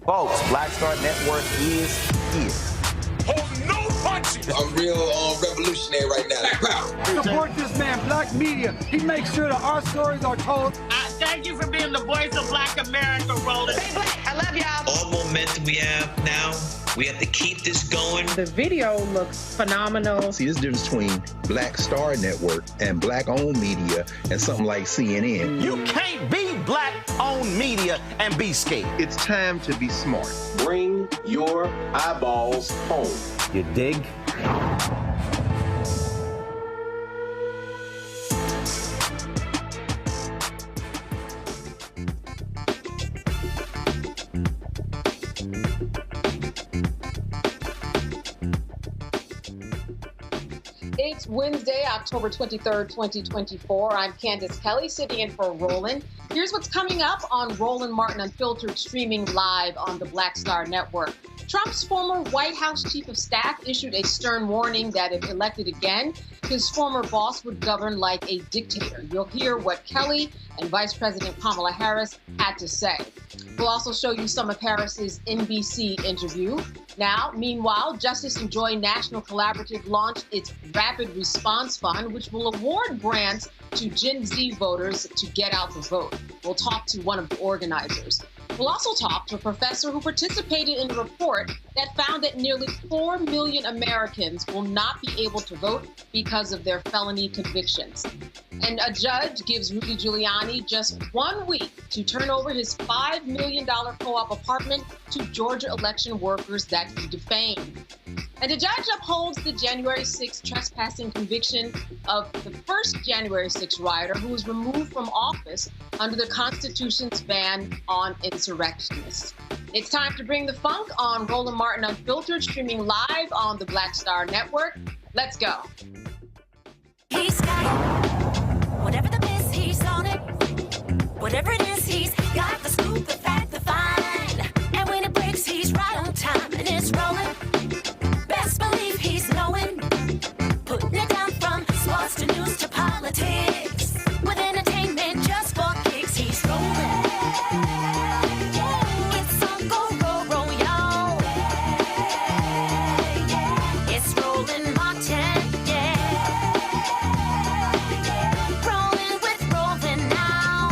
Folks, Black Star Network is here. Hold no punches! I'm real revolutionary right now. Black power. Support this man, Black Media. He makes sure that our stories are told. Thank you for being the voice of Black America, Roland. Stay black. I love y'all. All momentum we have now, we have to keep this going. The video looks phenomenal. See, this difference between Black Star Network and Black-owned media and something like CNN. You can't be Black-owned media and be scared. It's time to be smart. Bring your eyeballs home. You dig? It's Wednesday, October 23rd, 2024. I'm Candace Kelly, sitting in for Roland. Here's what's coming up on Roland Martin Unfiltered, streaming live on the Black Star Network. Trump's former White House chief of staff issued a stern warning that if elected again, his former boss would govern like a dictator. You'll hear what Kelly and Vice President Kamala Harris had to say. We'll also show you some of Harris's NBC interview. Now, meanwhile, Justice and Joy National Collaborative launched its Rapid Response Fund, which will award grants to Gen Z voters to get out the vote. We'll talk to one of the organizers. We'll also talk to a professor who participated in a report that found that nearly 4 million Americans will not be able to vote because of their felony convictions. And a judge gives Rudy Giuliani just 1 week to turn over his $5 million co-op apartment to Georgia election workers that he defamed. And the judge upholds the January 6th trespassing conviction of the first January 6th rioter who was removed from office under the Constitution's ban on insurrectionists. It's time to bring the funk on Roland Martin Unfiltered, streaming live on the Black Star Network. Let's go. He's got it. Whatever the miss, he's on it. Whatever it is, he's got the scoop, the fact, the find. And when it breaks, he's right on time and it's rolling. Best believe he's knowing. Putting it down from sports to news to politics. With entertainment just for kicks, he's rolling. It's on go, roll, roll, y'all. It's Roland Martin, yeah. Rolling with Roland now.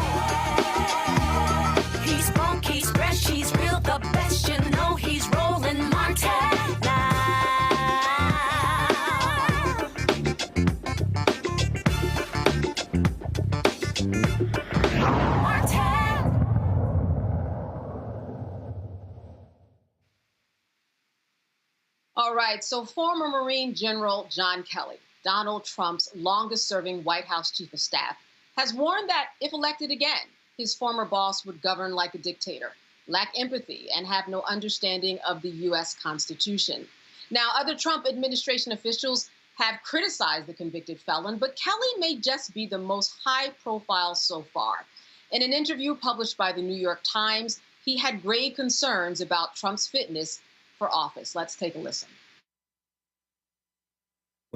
right, so former Marine General John Kelly, Donald Trump's longest-serving White House chief of staff, has warned that if elected again, his former boss would govern like a dictator, lack empathy, and have no understanding of the U.S. Constitution. Now, other Trump administration officials have criticized the convicted felon, but Kelly may just be the most high-profile so far. In an interview published by the New York Times, he had grave concerns about Trump's fitness for office. Let's take a listen.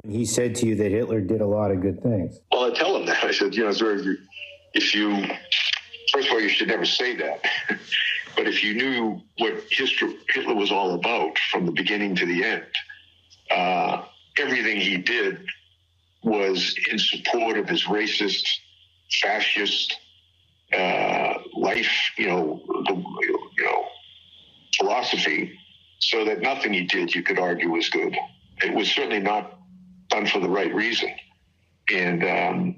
When he said to you that Hitler did a lot of good things. Well, I tell him that. I said, first of all, you should never say that. But if you knew what Hitler was all about from the beginning to the end, everything he did was in support of his racist, fascist life, philosophy, so that nothing he did you could argue was good. It was certainly not done for the right reason. And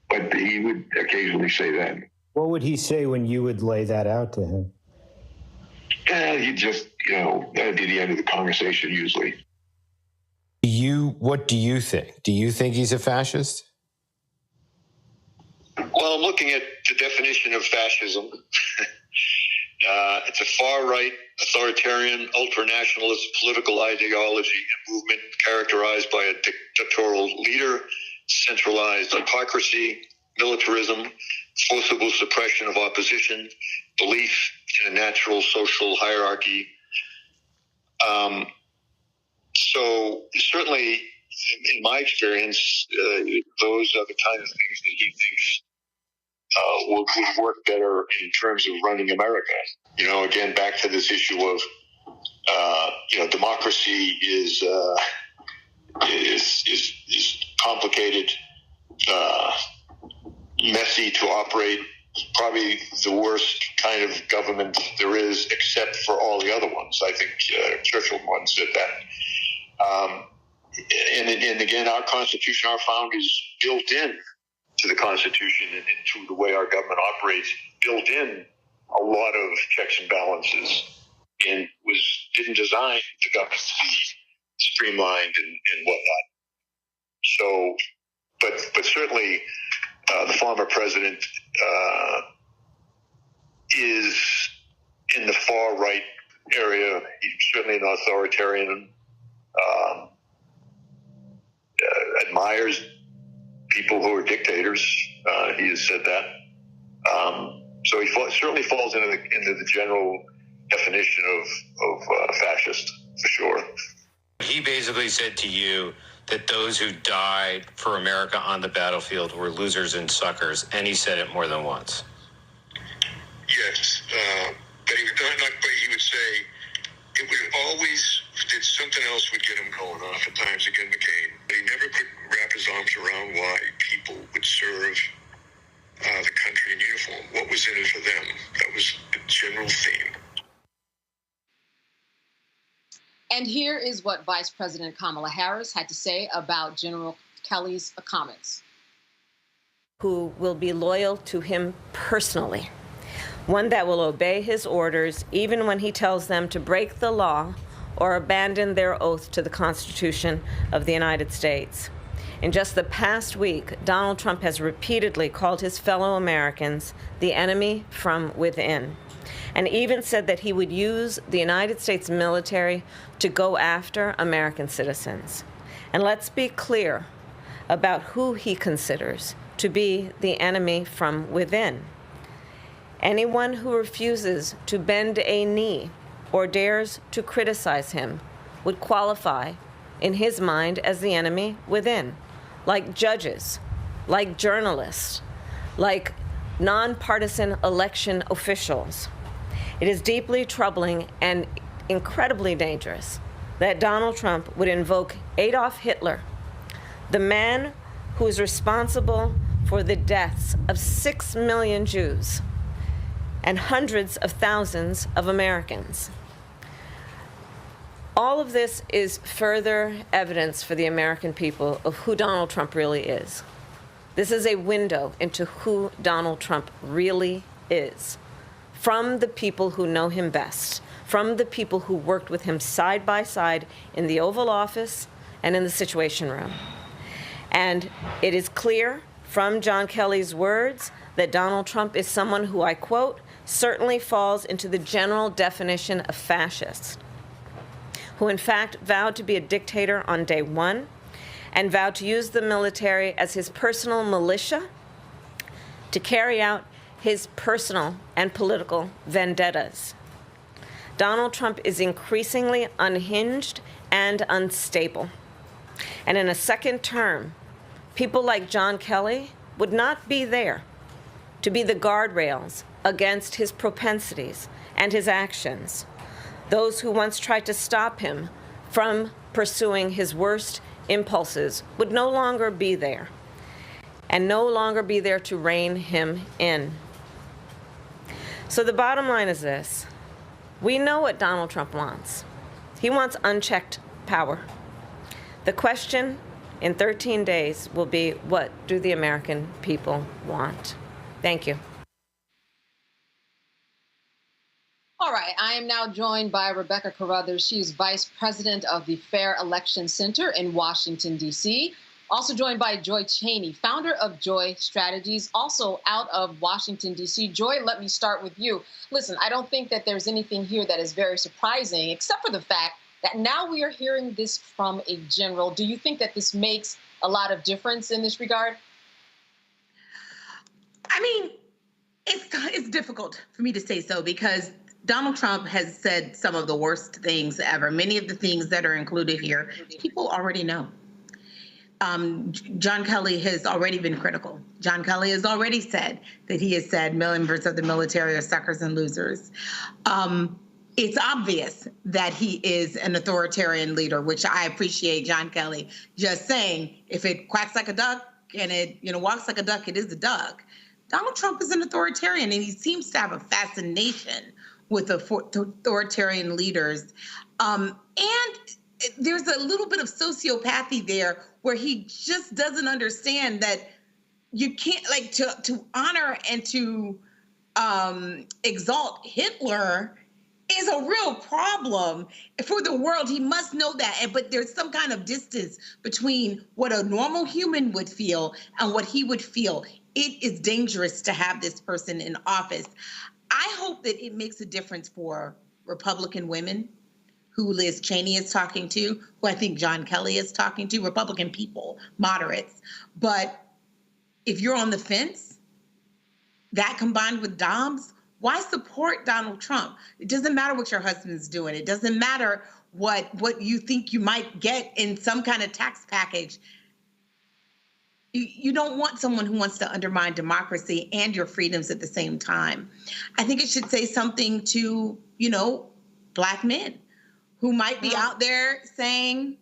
but he would occasionally say that. What would he say when you would lay that out to him? He'd just, that'd be the end of the conversation usually. What do you think? Do you think he's a fascist? Well, I'm looking at the definition of fascism. It's a far-right, authoritarian, ultranationalist political ideology and movement characterized by a dictatorial leader, centralized autocracy, militarism, forcible suppression of opposition, belief in a natural social hierarchy. So certainly, in my experience, those are the kind of things that he thinks would work better in terms of running America. Again, back to this issue of, democracy is complicated, messy to operate, probably the worst kind of government there is, except for all the other ones. I think Churchill once said that. And again, our Constitution, our founders built in to the Constitution and to the way our government operates, built in a lot of checks and balances, and didn't design the government to be streamlined and whatnot. So, but certainly the former president is in the far right area. He's certainly an authoritarian. Admires people who are dictators. He has said that. So he certainly falls into the general definition of fascist, for sure. He basically said to you that those who died for America on the battlefield were losers and suckers, and he said it more than once. Yes, but he would say it would always, something else would get him going, oftentimes again McCain. But he never could wrap his arms around why people would serve the country in uniform. What was in it for them? That was the general theme. And here is what Vice President Kamala Harris had to say about General Kelly's comments. Who will be loyal to him personally. One that will obey his orders even when he tells them to break the law or abandon their oath to the Constitution of the United States. In just the past week, Donald Trump has repeatedly called his fellow Americans the enemy from within, and even said that he would use the United States military to go after American citizens. And let's be clear about who he considers to be the enemy from within. Anyone who refuses to bend a knee or dares to criticize him would qualify, in his mind, as the enemy within, like judges, like journalists, like nonpartisan election officials. It is deeply troubling and incredibly dangerous that Donald Trump would invoke Adolf Hitler, the man who is responsible for the deaths of 6 million Jews and hundreds of thousands of Americans. All of this is further evidence for the American people of who Donald Trump really is. This is a window into who Donald Trump really is, from the people who know him best, from the people who worked with him side by side in the Oval Office and in the Situation Room. And it is clear from John Kelly's words that Donald Trump is someone who, I quote, certainly falls into the general definition of fascist, who in fact vowed to be a dictator on day one and vowed to use the military as his personal militia to carry out his personal and political vendettas. Donald Trump is increasingly unhinged and unstable. And in a second term, people like John Kelly would not be there to be the guardrails against his propensities and his actions. Those who once tried to stop him from pursuing his worst impulses would no longer be there, and no longer be there to rein him in. So the bottom line is this. We know what Donald Trump wants. He wants unchecked power. The question in 13 days will be, what do the American people want? Thank you. All right, I am now joined by Rebecca Carruthers. She is Vice President of the Fair Election Center in Washington, D.C. Also joined by Joy Cheney, founder of Joy Strategies, also out of Washington, D.C. Joy, let me start with you. Listen, I don't think that there's anything here that is very surprising, except for the fact that now we are hearing this from a general. Do you think that this makes a lot of difference in this regard? I mean, it's difficult for me to say so because Donald Trump has said some of the worst things ever. Many of the things that are included here, people already know. John Kelly has already been critical. John Kelly has already said that he has said members of the military are suckers and losers. It's obvious that he is an authoritarian leader, which I appreciate John Kelly just saying, if it quacks like a duck and it walks like a duck, it is a duck. Donald Trump is an authoritarian, and he seems to have a fascination with authoritarian leaders. And there's a little bit of sociopathy there where he just doesn't understand that you can't, like, to honor and to exalt Hitler is a real problem for the world. He must know that. But there's some kind of distance between what a normal human would feel and what he would feel. It is dangerous to have this person in office. I hope that it makes a difference for Republican women who Liz Cheney is talking to, who I think John Kelly is talking to, Republican people, moderates. But if you're on the fence, that combined with Doms, why support Donald Trump? It doesn't matter what your husband's doing. It doesn't matter what you think you might get in some kind of tax package. You don't want someone who wants to undermine democracy and your freedoms at the same time. I think it should say something to, Black men who might be out there saying,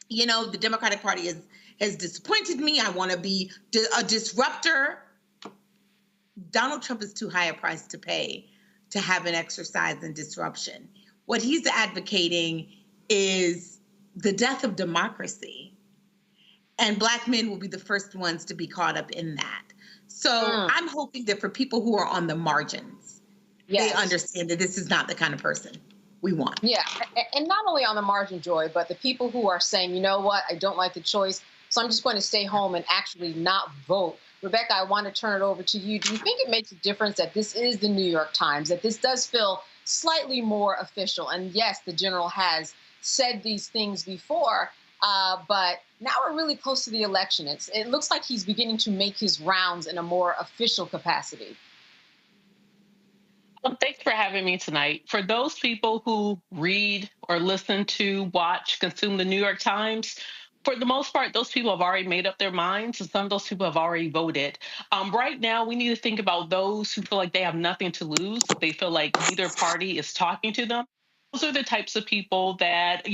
the Democratic Party has disappointed me. I want to be a disruptor. Donald Trump is too high a price to pay to have an exercise in disruption. What he's advocating is the death of democracy. And Black men will be the first ones to be caught up in that. So I'm hoping that for people who are on the margins, they understand that this is not the kind of person we want. Yeah, and not only on the margin, Joy, but the people who are saying, you know what, I don't like the choice, so I'm just going to stay home and actually not vote. Rebecca, I want to turn it over to you. Do you think it makes a difference that this is the New York Times, that this does feel slightly more official? And yes, the general has said these things before, but now we're really close to the election. It looks like he's beginning to make his rounds in a more official capacity. Well, thanks for having me tonight. For those people who read or listen to, watch, consume the New York Times, for the most part, those people have already made up their minds, and some of those people have already voted. Right now, we need to think about those who feel like they have nothing to lose. They feel like neither party is talking to them. Those are the types of people that,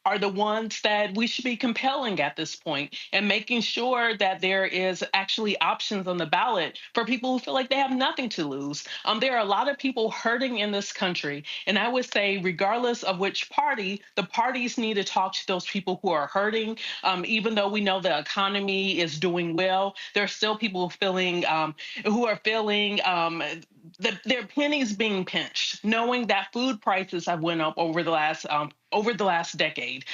are the ones that we should be compelling at this point and making sure that there is actually options on the ballot for people who feel like they have nothing to lose. There are a lot of people hurting in this country. And I would say, regardless of which party, the parties need to talk to those people who are hurting. Even though we know the economy is doing well, there are still people who are feeling their pennies being pinched, knowing that food prices have went up over the last decade.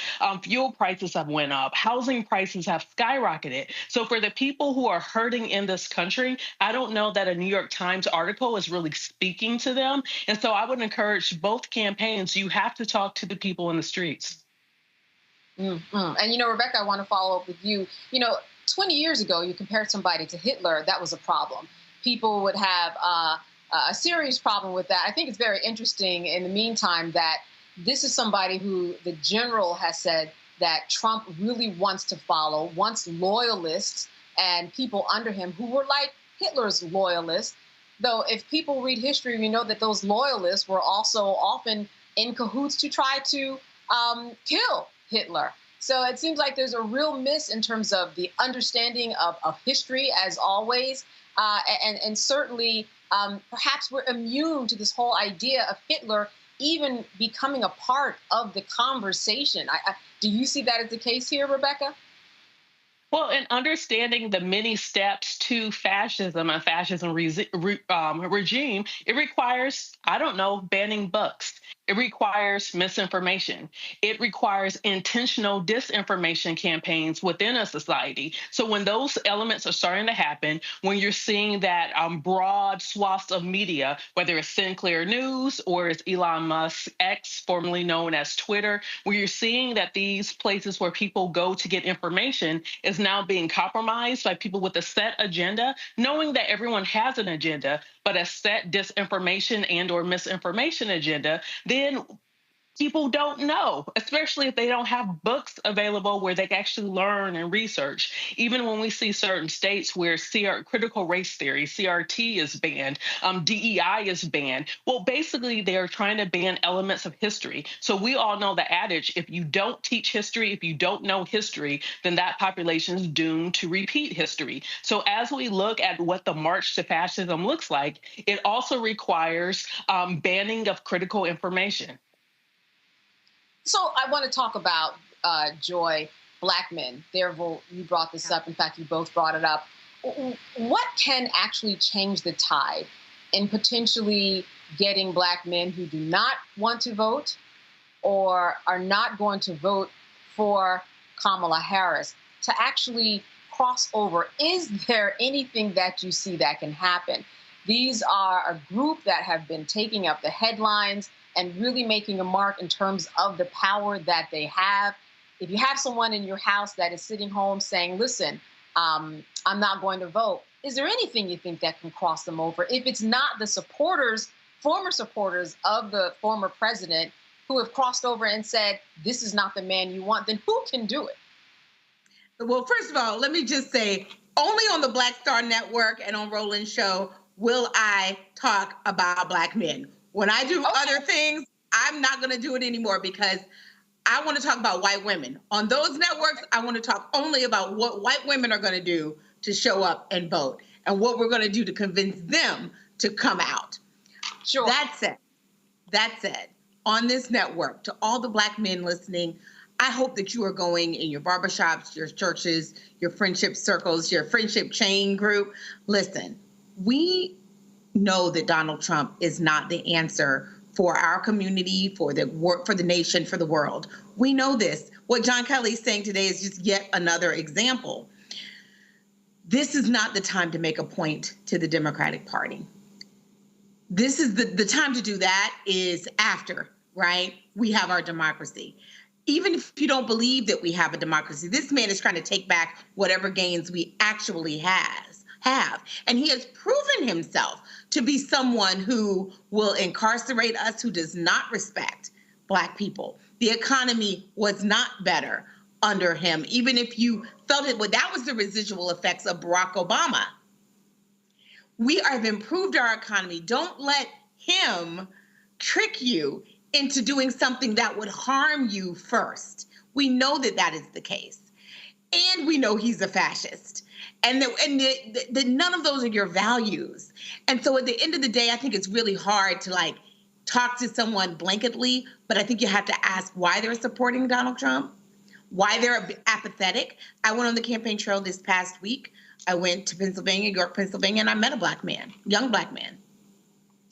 Fuel prices have went up. Housing prices have skyrocketed. So for the people who are hurting in this country, I don't know that a New York Times article is really speaking to them. And so I would encourage both campaigns. You have to talk to the people in the streets. Mm-hmm. And, Rebecca, I want to follow up with you. 20 years ago, you compared somebody to Hitler. That was a problem. People would have a serious problem with that. I think it's very interesting in the meantime that this is somebody who the general has said that Trump really wants to follow, wants loyalists and people under him who were like Hitler's loyalists. Though if people read history, we know that those loyalists were also often in cahoots to try to kill Hitler. So it seems like there's a real miss in terms of the understanding of history, as always. And certainly, perhaps we're immune to this whole idea of Hitler even becoming a part of the conversation. Do you see that as the case here, Rebecca? Well, in understanding the many steps to fascism and fascism regime, it requires, banning books. It requires misinformation. It requires intentional disinformation campaigns within a society. So when those elements are starting to happen, when you're seeing that broad swaths of media, whether it's Sinclair News or it's Elon Musk X, formerly known as Twitter, where you're seeing that these places where people go to get information is now being compromised by people with a set agenda, knowing that everyone has an agenda, but a set disinformation and or misinformation agenda, then people don't know, especially if they don't have books available where they can actually learn and research. Even when we see certain states where critical race theory, CRT is banned, DEI is banned. Well, basically, they're trying to ban elements of history. So we all know the adage, if you don't teach history, if you don't know history, then that population is doomed to repeat history. So as we look at what the march to fascism looks like, it also requires banning of critical information. So I want to talk about, Joy, Black men. You brought this up. In fact, you both brought it up. What can actually change the tide in potentially getting Black men who do not want to vote or are not going to vote for Kamala Harris to actually cross over? Is there anything that you see that can happen? These are a group that have been taking up the headlines and really making a mark in terms of the power that they have. If you have someone in your house that is sitting home saying, listen, I'm not going to vote, is there anything you think that can cross them over? If it's not the supporters, former supporters of the former president who have crossed over and said, this is not the man you want, then who can do it? Well, first of all, let me just say, only on the Black Star Network and on Roland's show will I talk about Black men. When I do other things, I'm not going to do it anymore because I want to talk about white women. On those networks, I want to talk only about what white women are going to do to show up and vote and what we're going to do to convince them to come out. Sure. That said, on this network, to all the Black men listening, I hope that you are going in your barbershops, your churches, your friendship circles, your friendship chain group. Listen, we know that Donald Trump is not the answer for our community, for the nation, for the world. We know this. What John Kelly is saying today is just yet another example. This is not the time to make a point to the Democratic Party. This is the time to do that is after, right? We have our democracy. Even if you don't believe that we have a democracy, this man is trying to take back whatever gains we actually have. And he has proven himself to be someone who will incarcerate us, who does not respect Black people. The economy was not better under him, even if you felt it. Well, that was the residual effects of Barack Obama. We have improved our economy. Don't let him trick you into doing something that would harm you first. We know that that is the case. And we know he's a fascist. And that none of those are your values. And so at the end of the day, I think it's really hard to talk to someone blanketly, but I think you have to ask why they're supporting Donald Trump, why they're apathetic. I went on the campaign trail this past week. I went to Pennsylvania, York, Pennsylvania, and I met a Black man, young Black man.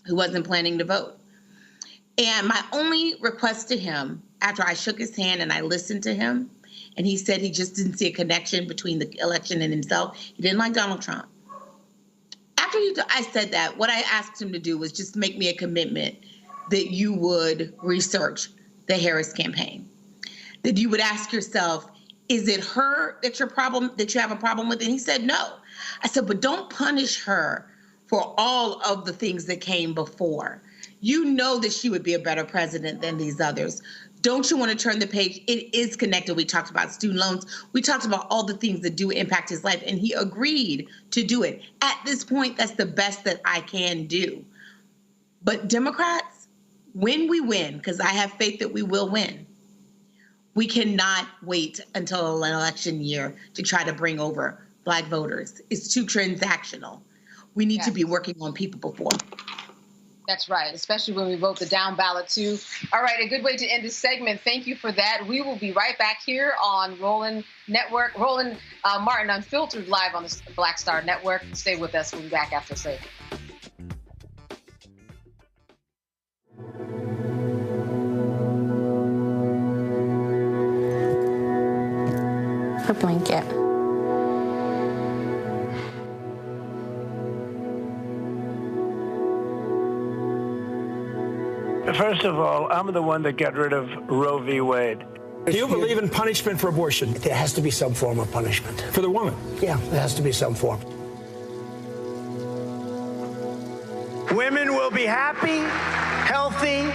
who wasn't planning to vote. And my only request to him, after I shook his hand and I listened to him, and he said he just didn't see a connection between the election and himself. He didn't like Donald Trump. After I said that, what I asked him to do was just make me a commitment that you would research the Harris campaign, that you would ask yourself, is it her that you have a problem with? And he said, no. I said, but don't punish her for all of the things that came before. You know that she would be a better president than these others. Don't you want to turn the page? It is connected. We talked about student loans. We talked about all the things that do impact his life, and he agreed to do it. At this point, that's the best that I can do. But Democrats, when we win, because I have faith that we will win, we cannot wait until an election year to try to bring over Black voters. It's too transactional. We need to be working on people before. That's right, especially when we vote the down ballot, too. All right, a good way to end this segment. Thank you for that. We will be right back here on Roland Martin Unfiltered, live on the Black Star Network. Stay with us. We'll be back after a second. Her blanket. First of all, I'm the one that got rid of Roe v. Wade. Do you believe in punishment for abortion? There has to be some form of punishment. For the woman? Yeah, there has to be some form. Women will be happy, healthy,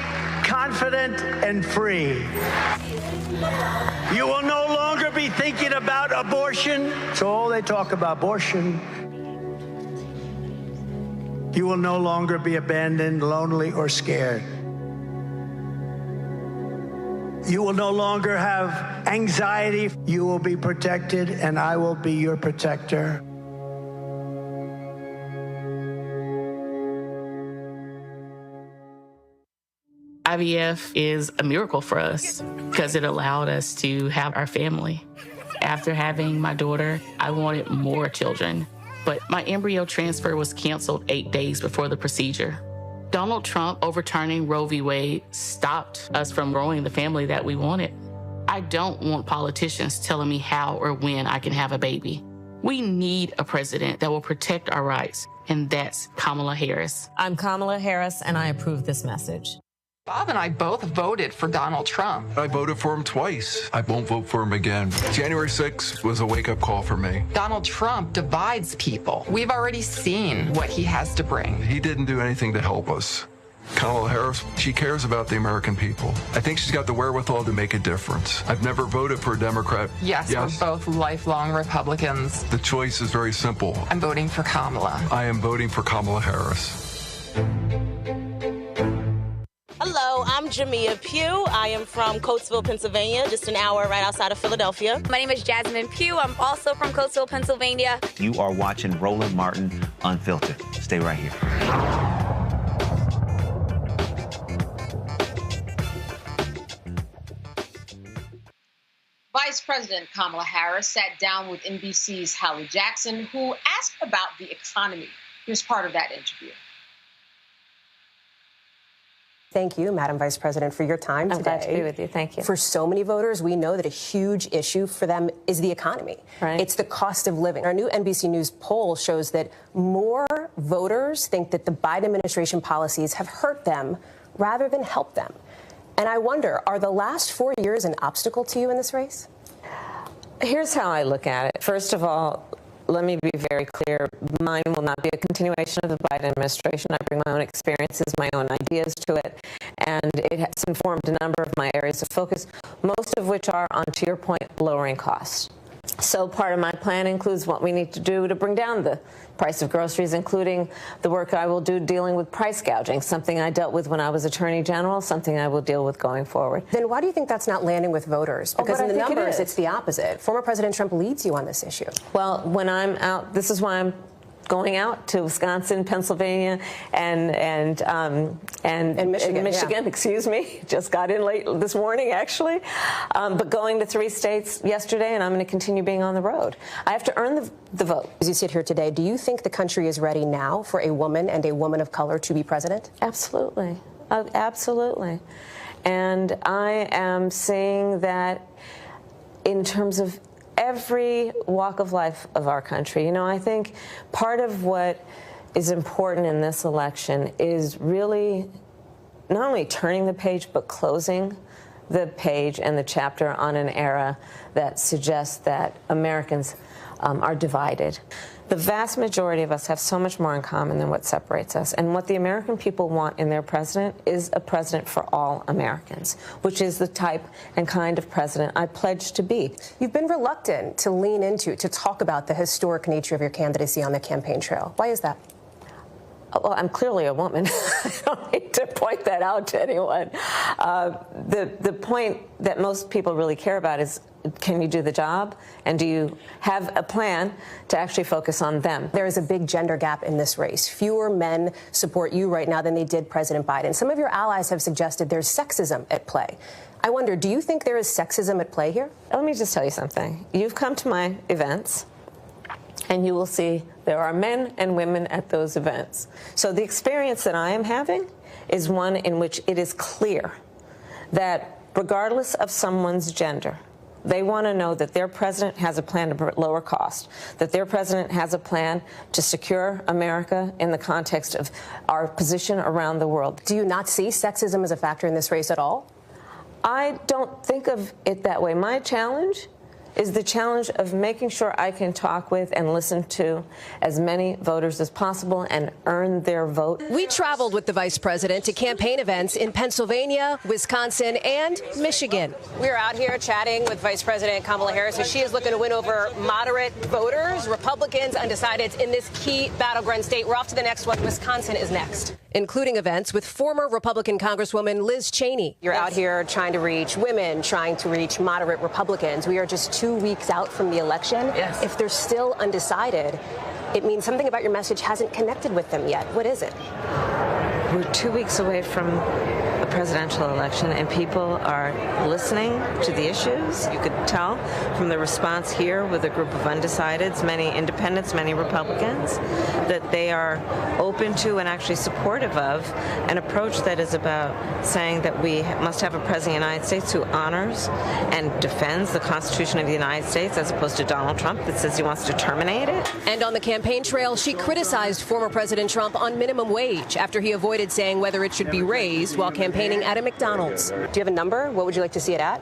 confident, and free. You will no longer be thinking about abortion. So all they talk about abortion. You will no longer be abandoned, lonely, or scared. You will no longer have anxiety. You will be protected, and I will be your protector. IVF is a miracle for us because it allowed us to have our family. After having my daughter, I wanted more children, but my embryo transfer was canceled 8 days before the procedure. Donald Trump overturning Roe v. Wade stopped us from growing the family that we wanted. I don't want politicians telling me how or when I can have a baby. We need a president that will protect our rights, and that's Kamala Harris. I'm Kamala Harris, and I approve this message. Bob and I both voted for Donald Trump. I voted for him twice. I won't vote for him again. January 6th was a wake-up call for me. Donald Trump divides people. We've already seen what he has to bring. He didn't do anything to help us. Kamala Harris, she cares about the American people. I think she's got the wherewithal to make a difference. I've never voted for a Democrat. Yes, we're both lifelong Republicans. The choice is very simple. I'm voting for Kamala. I am voting for Kamala Harris. Hello, I'm Jamia Pugh. I am from Coatesville, Pennsylvania, just an hour right outside of Philadelphia. My name is Jasmine Pugh. I'm also from Coatesville, Pennsylvania. You are watching Roland Martin Unfiltered. Stay right here. Vice President Kamala Harris sat down with NBC's Hallie Jackson, who asked about the economy. Here's part of that interview. Thank you, Madam Vice President, for your time today. I'm glad to be with you. Thank you. For so many voters, we know that a huge issue for them is the economy. Right. It's the cost of living. Our new NBC News poll shows that more voters think that the Biden administration policies have hurt them rather than helped them. And I wonder, are the last 4 years an obstacle to you in this race? Here's how I look at it. First of all, let me be very clear. Mine will not be a continuation of the Biden administration. I bring my own experiences, my own ideas to it, and it has informed a number of my areas of focus, most of which are, on, to your point, lowering costs. So part of my plan includes what we need to do to bring down the price of groceries, including the work I will do dealing with price gouging, something I dealt with when I was Attorney General, something I will deal with going forward. Then why do you think that's not landing with voters? Because in the numbers, it's the opposite. Former President Trump leads you on this issue. Well, when I'm out, this is why I'm going out to Wisconsin, Pennsylvania, and Michigan. Excuse me, just got in late this morning, actually. But going to 3 states yesterday, and I'm going to continue being on the road. I have to earn the vote. As you sit here today, do you think the country is ready now for a woman and a woman of color to be president? Absolutely. Absolutely. And I am seeing that in terms of every walk of life of our country. You know, I think part of what is important in this election is really not only turning the page, but closing the page and the chapter on an era that suggests that Americans are divided. The vast majority of us have so much more in common than what separates us. And what the American people want in their president is a president for all Americans, which is the type and kind of president I pledge to be. You've been reluctant to lean into, to talk about the historic nature of your candidacy on the campaign trail. Why is that? Well, I'm clearly a woman. I don't need to point that out to anyone. The point that most people really care about is, can you do the job? And do you have a plan to actually focus on them? There is a big gender gap in this race. Fewer men support you right now than they did President Biden. Some of your allies have suggested there's sexism at play. I wonder, do you think there is sexism at play here? Let me just tell you something. You've come to my events, and you will see there are men and women at those events. So the experience that I am having is one in which it is clear that regardless of someone's gender, they want to know that their president has a plan to lower cost, that their president has a plan to secure America in the context of our position around the world. Do you not see sexism as a factor in this race at all? I don't think of it that way. My challenge is the challenge of making sure I can talk with and listen to as many voters as possible and earn their vote. We traveled with the vice president to campaign events in Pennsylvania, Wisconsin, and Michigan. We're out here chatting with Vice President Kamala Harris as she is looking to win over moderate voters, Republicans, undecideds in this key battleground state. We're off to the next one. Wisconsin is next, including events with former Republican Congresswoman Liz Cheney. You're out here trying to reach women, trying to reach moderate Republicans. We are just 2 weeks out from the election. Yes. If they're still undecided, it means something about your message hasn't connected with them yet. What is it? We're 2 weeks away from a presidential election, and people are listening to the issues. You could tell from the response here with a group of undecideds, many independents, many Republicans, that they are open to and actually supportive of an approach that is about saying that we must have a president of the United States who honors and defends the Constitution of the United States, as opposed to Donald Trump that says he wants to terminate it. And on the campaign trail, she criticized former President Trump on minimum wage after he avoided saying whether it should be raised while campaigning at a McDonald's. Do you have a number? What would you like to see it at?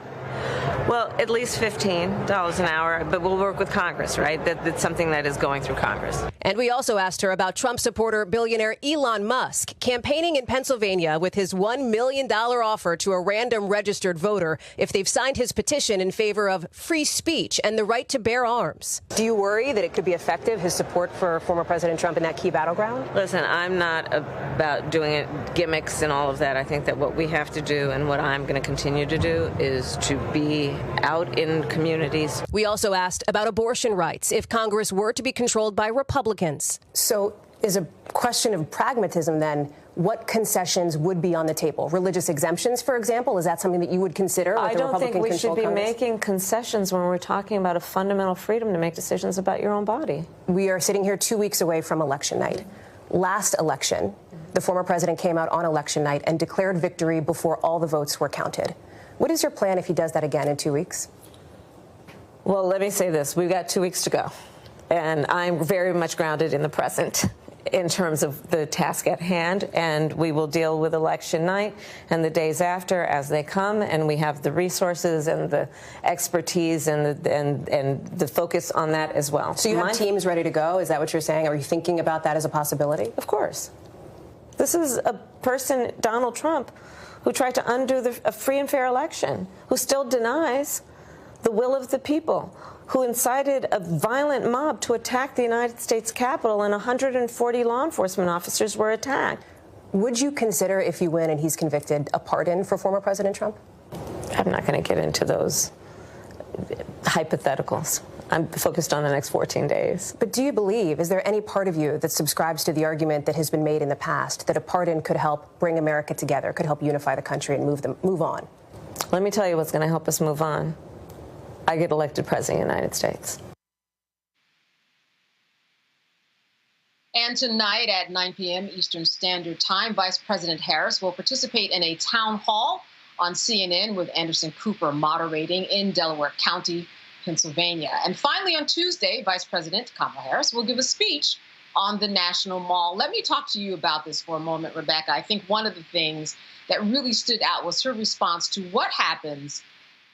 Well, at least $15 an hour, but we'll work with Congress, right? That's something that is going through Congress. And we also asked her about Trump supporter billionaire Elon Musk campaigning in Pennsylvania with his $1 million offer to a random registered voter if they've signed his petition in favor of free speech and the right to bear arms. Do you worry that it could be effective, his support for former President Trump in that key battleground? Listen, I'm not about doing it gimmicks and all of that. I think that what we have to do and what I'm going to continue to do is to be out in communities. We also asked about abortion rights if Congress were to be controlled by Republicans. So is a question of pragmatism then, what concessions would be on the table? Religious exemptions, for example, is that something that you would consider? I don't think we should be making concessions when we're talking about a fundamental freedom to make decisions about your own body. We are sitting here 2 weeks away from election night. Last election, the former president came out on election night and declared victory before all the votes were counted. What is your plan if he does that again in 2 weeks? Well, let me say this. We've got 2 weeks to go. And I'm very much grounded in the present in terms of the task at hand. And we will deal with election night and the days after as they come. And we have the resources and the expertise and the focus on that as well. So you have teams ready to go? Is that what you're saying? Are you thinking about that as a possibility? Of course. This is a person, Donald Trump, who tried to undo a free and fair election, who still denies the will of the people, who incited a violent mob to attack the United States Capitol, and 140 law enforcement officers were attacked. Would you consider, if you win and he's convicted, a pardon for former President Trump? I'm not going to get into those hypotheticals. I'm focused on the next 14 days. But do you believe, is there any part of you that subscribes to the argument that has been made in the past that a pardon could help bring America together, could help unify the country and move on? Let me tell you what's going to help us move on. I get elected president of the United States. And tonight at 9 p.m. Eastern Standard Time, Vice President Harris will participate in a town hall on CNN with Anderson Cooper moderating in Delaware County, Pennsylvania. And finally, on Tuesday, Vice President Kamala Harris will give a speech on the National Mall. Let me talk to you about this for a moment, Rebecca. I think one of the things that really stood out was her response to what happens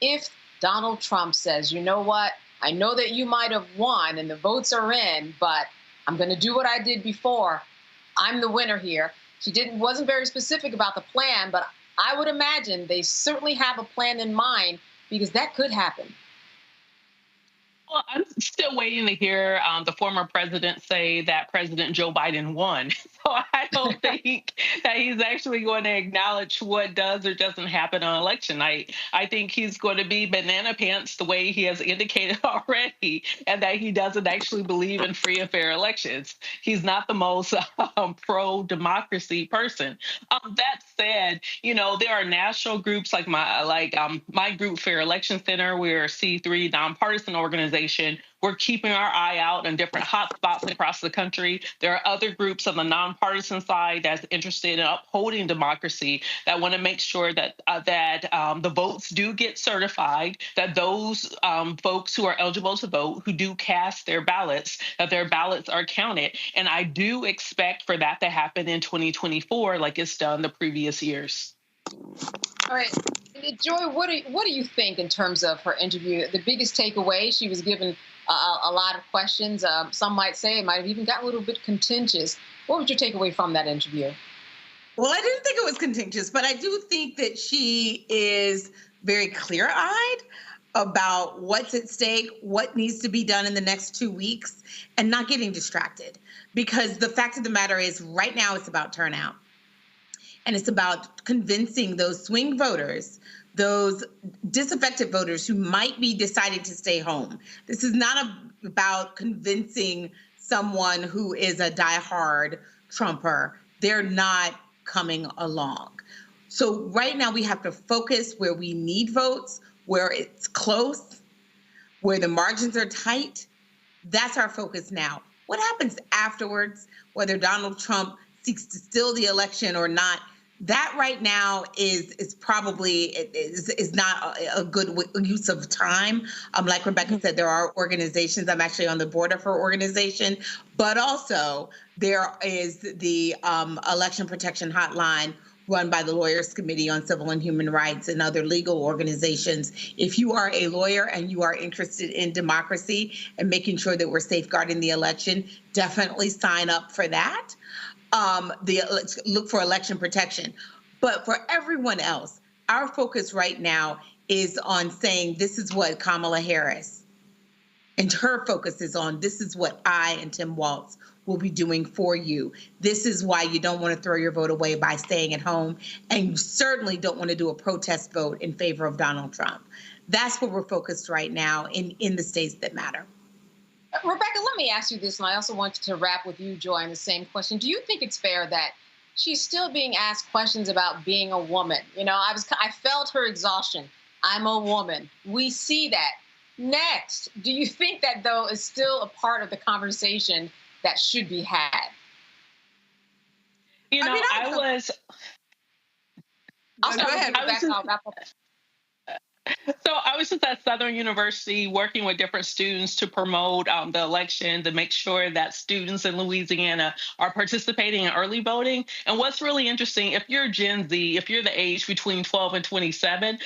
if Donald Trump says, you know what, I know that you might have won and the votes are in, but I'm going to do what I did before. I'm the winner here. She wasn't very specific about the plan, but I would imagine they certainly have a plan in mind because that could happen. Well, I'm still waiting to hear the former president say that President Joe Biden won. So I don't think that he's actually going to acknowledge what does or doesn't happen on election night. I think he's going to be banana pants the way he has indicated already, and that he doesn't actually believe in free and fair elections. He's not the most pro-democracy person. That said, there are national groups like my group, Fair Election Center. We're a C3 nonpartisan organization. We're keeping our eye out on different hot spots across the country. There are other groups on the nonpartisan side that's interested in upholding democracy that want to make sure that the votes do get certified, that those folks who are eligible to vote, who do cast their ballots, that their ballots are counted. And I do expect for that to happen in 2024 like it's done the previous years. All right. Joy, what do you think in terms of her interview? The biggest takeaway, she was given a lot of questions. Some might say it might have even gotten a little bit contentious. What was your takeaway from that interview? Well, I didn't think it was contentious, but I do think that she is very clear-eyed about what's at stake, what needs to be done in the next 2 weeks, and not getting distracted. Because the fact of the matter is, right now it's about turnout. And it's about convincing those swing voters, those disaffected voters who might be deciding to stay home. This is not about convincing someone who is a diehard Trumper. They're not coming along. So right now we have to focus where we need votes, where it's close, where the margins are tight. That's our focus now. What happens afterwards, whether Donald Trump seeks to steal the election or not, that right now is probably not a good use of time. Like Rebecca said, there are organizations. I'm actually on the board of her organization, but also there is the Election Protection Hotline run by the Lawyers Committee on Civil and Human Rights and other legal organizations. If you are a lawyer and you are interested in democracy and making sure that we're safeguarding the election, definitely sign up for that. Look for election protection. But for everyone else, our focus right now is on saying this is what Kamala Harris and her focus is on. This is what I and Tim Walz will be doing for you. This is why you don't want to throw your vote away by staying at home. And you certainly don't want to do a protest vote in favor of Donald Trump. That's where we're focused right now in the states that matter. Rebecca, let me ask you this, and I also want to wrap with you, Joy, on the same question. Do you think it's fair that she's still being asked questions about being a woman? I felt her exhaustion. I'm a woman. We see that. Next, do you think that, though, is still a part of the conversation that should be had? Go ahead, Rebecca. I'll wrap up. So I was just at Southern University working with different students to promote the election, to make sure that students in Louisiana are participating in early voting. And what's really interesting, if you're Gen Z, if you're the age between 12 and 27,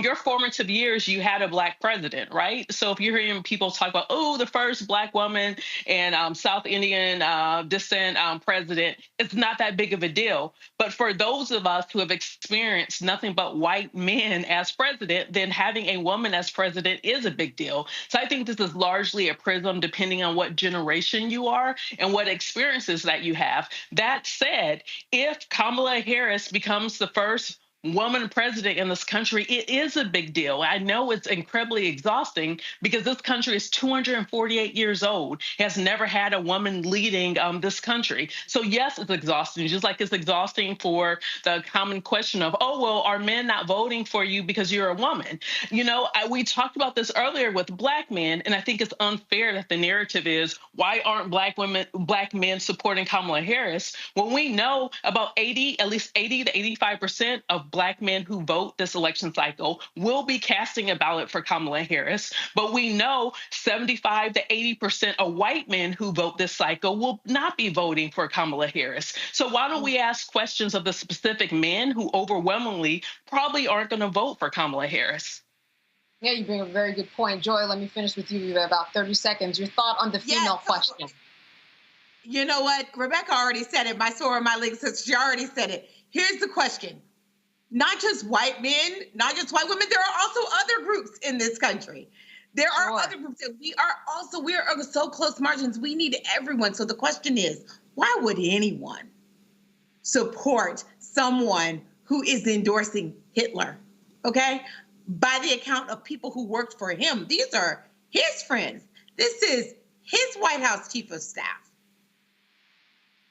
your formative years, you had a Black president, right? So if you're hearing people talk about, the first Black woman and South Indian descent president, it's not that big of a deal. But for those of us who have experienced nothing but white men as president, then having a woman as president is a big deal. So I think this is largely a prism depending on what generation you are and what experiences that you have. That said, if Kamala Harris becomes the first woman president in this country, it is a big deal. I know it's incredibly exhausting because this country is 248 years old, has never had a woman leading this country. So yes, it's exhausting, just like it's exhausting for the common question of, oh, well, are men not voting for you because you're a woman? You know, we talked about this earlier with black men, and I think it's unfair that the narrative is, why aren't black men supporting Kamala Harris? When we know about at least 80 to 85% of black men who vote this election cycle will be casting a ballot for Kamala Harris. But we know 75 to 80% of white men who vote this cycle will not be voting for Kamala Harris. So why don't we ask questions of the specific men who overwhelmingly probably aren't going to vote for Kamala Harris? Yeah, you bring a very good point. Joy, let me finish with you. You have about 30 seconds. Your thought on the female question. You know what? Rebecca already said it. My sword, my link says she already said it. Here's the question. Not just white men, not just white women, there are also other groups in this country. There are other groups that we are so close margins. We need everyone. So the question is, why would anyone support someone who is endorsing Hitler? Okay? By the account of people who worked for him. These are his friends. This is his White House chief of staff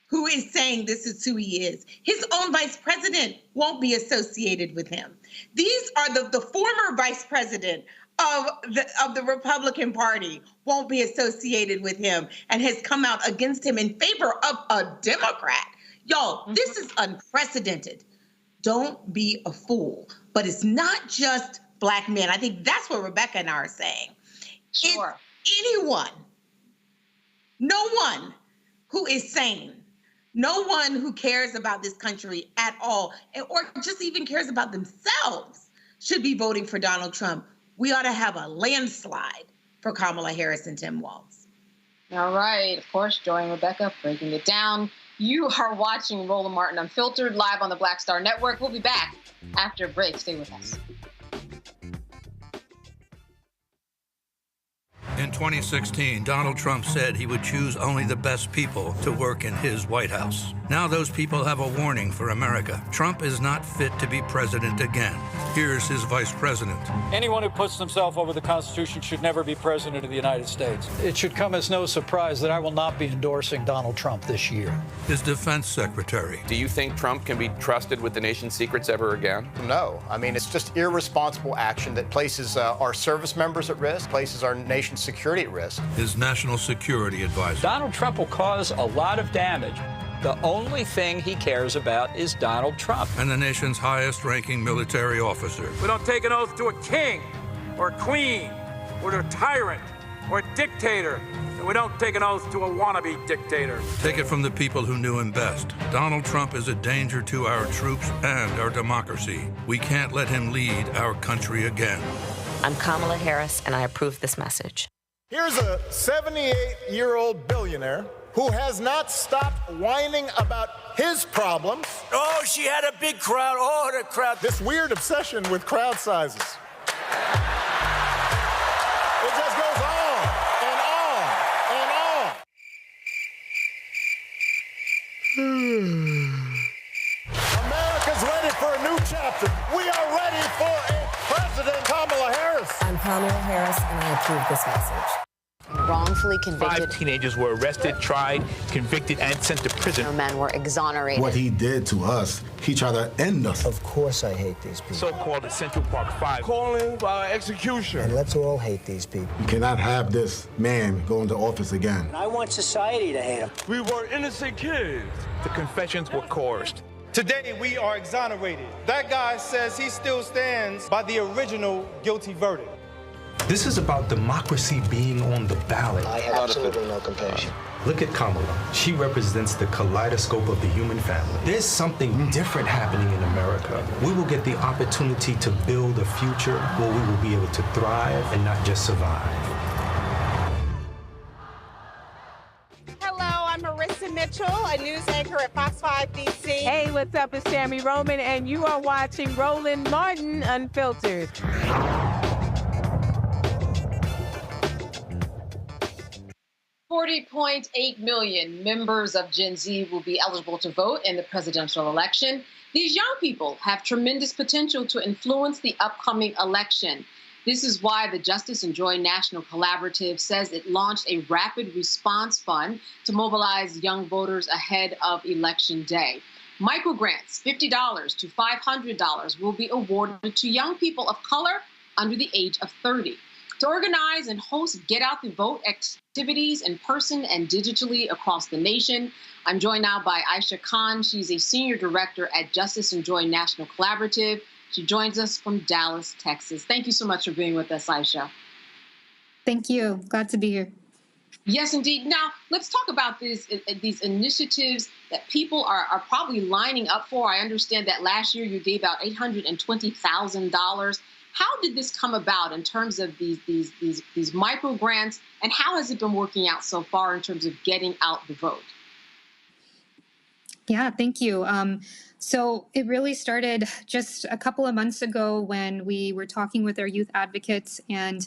who is saying this is who he is. His own vice president won't be associated with him. These are the former vice president of the Republican Party won't be associated with him and has come out against him in favor of a Democrat. Y'all, this is unprecedented. Don't be a fool. But it's not just black men. I think that's what Rebecca and I are saying. Sure. It's anyone, no one who is sane, no one who cares about this country at all, or just even cares about themselves, should be voting for Donald Trump. We ought to have a landslide for Kamala Harris and Tim Walz. All right. Of course, Joy and Rebecca breaking it down. You are watching Roland Martin Unfiltered live on the Black Star Network. We'll be back after a break. Stay with us. In 2016, Donald Trump said he would choose only the best people to work in his White House. Now those people have a warning for America. Trump is not fit to be president again. Here's his vice president. Anyone who puts themselves over the Constitution should never be president of the United States. It should come as no surprise that I will not be endorsing Donald Trump this year. His defense secretary. Do you think Trump can be trusted with the nation's secrets ever again? No. I mean, it's just irresponsible action that places our service members at risk, places our nation's security at risk. His national security advisor. Donald Trump will cause a lot of damage. The only thing he cares about is Donald Trump. And the nation's highest-ranking military officer. We don't take an oath to a king or a queen or to a tyrant or a dictator. And we don't take an oath to a wannabe dictator. Take it from the people who knew him best. Donald Trump is a danger to our troops and our democracy. We can't let him lead our country again. I'm Kamala Harris, and I approve this message. Here's a 78-year-old billionaire who has not stopped whining about his problems. Oh, she had a big crowd. Oh, the crowd. This weird obsession with crowd sizes. It just goes on and on and on. America's ready for a new chapter. We are ready for a President Kamala Harris. I'm Kamala Harris, and I approve this message. Wrongfully convicted. 5 teenagers were arrested, tried, convicted, and sent to prison. No men were exonerated. What he did to us, he tried to end us. Of course I hate these people. So-called Central Park 5. Calling for execution. And let's all hate these people. You cannot have this man go into office again. I want society to hate him. We were innocent kids. The confessions were coerced. Today, we are exonerated. That guy says he still stands by the original guilty verdict. This is about democracy being on the ballot. I have absolutely no compassion. Look at Kamala. She represents the kaleidoscope of the human family. There's something different happening in America. We will get the opportunity to build a future where we will be able to thrive and not just survive. I'm Marissa Mitchell, a news anchor at Fox 5 DC. Hey, what's up? It's Tammy Roman, and you are watching Roland Martin Unfiltered. 40.8 million members of Gen Z will be eligible to vote in the presidential election. These young people have tremendous potential to influence the upcoming election. This is why the Justice and Joy National Collaborative says it launched a rapid response fund to mobilize young voters ahead of Election Day. Microgrants, $50 to $500, will be awarded to young people of color under the age of 30. To organize and host Get Out the Vote activities in person and digitally across the nation, I'm joined now by Aisha Khan. She's a senior director at Justice and Joy National Collaborative. She joins us from Dallas, Texas. Thank you so much for being with us, Aisha. Thank you. Glad to be here. Yes, indeed. Now, let's talk about these initiatives that people are probably lining up for. I understand that last year you gave out $820,000. How did this come about in terms of these micro grants, and how has it been working out so far in terms of getting out the vote? Yeah, thank you. So it really started just a couple of months ago when we were talking with our youth advocates, and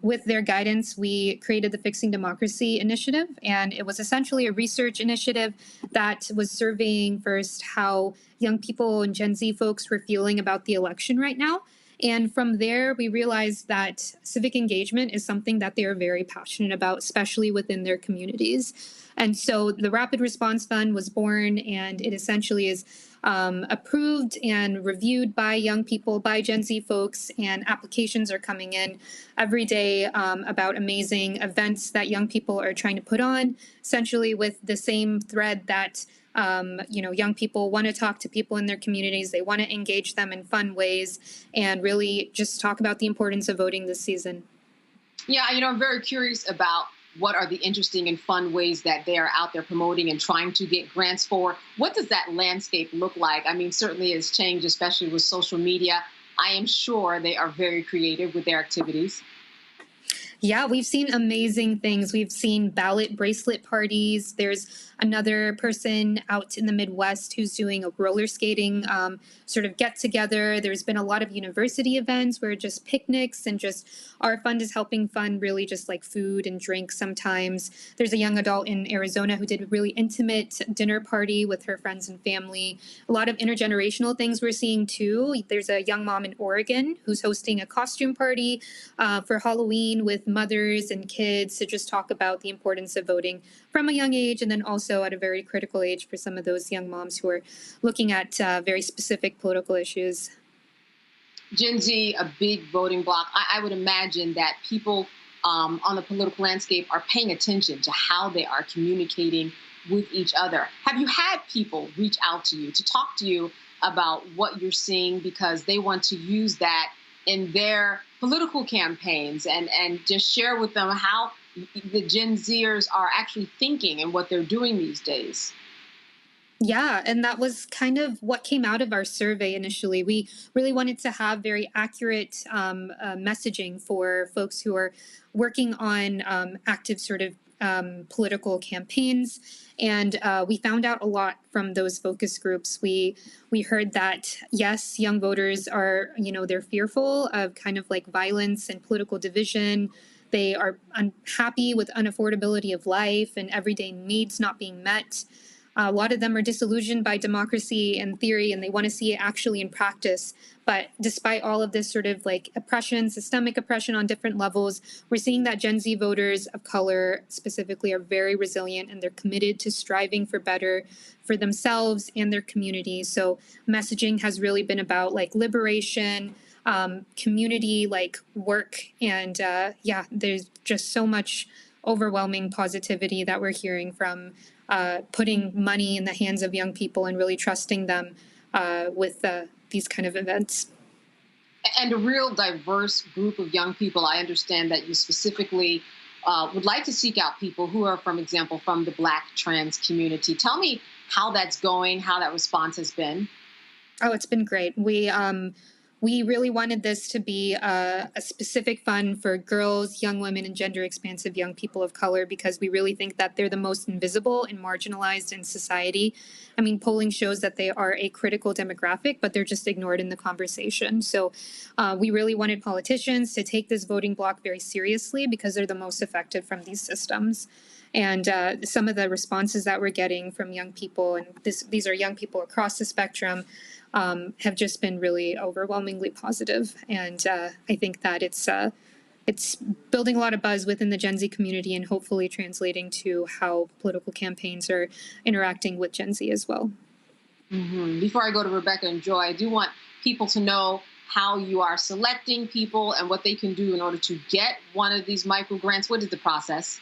with their guidance, we created the Fixing Democracy Initiative. And it was essentially a research initiative that was surveying first how young people and Gen Z folks were feeling about the election right now. And from there, we realized that civic engagement is something that they are very passionate about, especially within their communities. And so the Rapid Response Fund was born, and it essentially is approved and reviewed by young people, by Gen Z folks, and applications are coming in every day about amazing events that young people are trying to put on, essentially with the same thread that young people want to talk to people in their communities. They want to engage them in fun ways and really just talk about the importance of voting this season. Yeah, I'm very curious about what are the interesting and fun ways that they are out there promoting and trying to get grants for. What does that landscape look like? I mean, certainly it's changed, especially with social media. I am sure they are very creative with their activities. Yeah, we've seen amazing things. We've seen ballot bracelet parties. There's another person out in the Midwest who's doing a roller skating sort of get together. There's been a lot of university events where just picnics and just our fund is helping fund really just like food and drink sometimes. There's a young adult in Arizona who did a really intimate dinner party with her friends and family. A lot of intergenerational things we're seeing too. There's a young mom in Oregon who's hosting a costume party for Halloween with mothers and kids to just talk about the importance of voting from a young age, and then also at a very critical age for some of those young moms who are looking at very specific political issues. Gen Z, a big voting bloc. I would imagine that people on the political landscape are paying attention to how they are communicating with each other. Have you had people reach out to you to talk to you about what you're seeing because they want to use that in their political campaigns and just share with them how the Gen Zers are actually thinking and what they're doing these days? Yeah, and that was kind of what came out of our survey initially. We really wanted to have very accurate messaging for folks who are working on active sort of political campaigns. And we found out a lot from those focus groups. We heard that, yes, young voters are, they're fearful of kind of like violence and political division. They are unhappy with unaffordability of life and everyday needs not being met. A lot of them are disillusioned by democracy and theory, and they want to see it actually in practice. But despite all of this sort of like oppression, systemic oppression on different levels, we're seeing that Gen Z voters of color specifically are very resilient, and they're committed to striving for better for themselves and their communities. So messaging has really been about like liberation, community, like work. And there's just so much overwhelming positivity that we're hearing from putting money in the hands of young people and really trusting them with these kind of events. And a real diverse group of young people. I understand that you specifically would like to seek out people who are, for example, from the Black trans community. Tell me how that's going, how that response has been. Oh, it's been great. We really wanted this to be a specific fund for girls, young women, and gender-expansive young people of color because we really think that they're the most invisible and marginalized in society. I mean, polling shows that they are a critical demographic, but they're just ignored in the conversation. So we really wanted politicians to take this voting bloc very seriously because they're the most affected from these systems. And some of the responses that we're getting from young people, and these are young people across the spectrum, have just been really overwhelmingly positive. And I think that it's building a lot of buzz within the Gen Z community and hopefully translating to how political campaigns are interacting with Gen Z as well. Mm-hmm. Before I go to Rebecca and Joy, I do want people to know how you are selecting people and what they can do in order to get one of these micro grants. What is the process?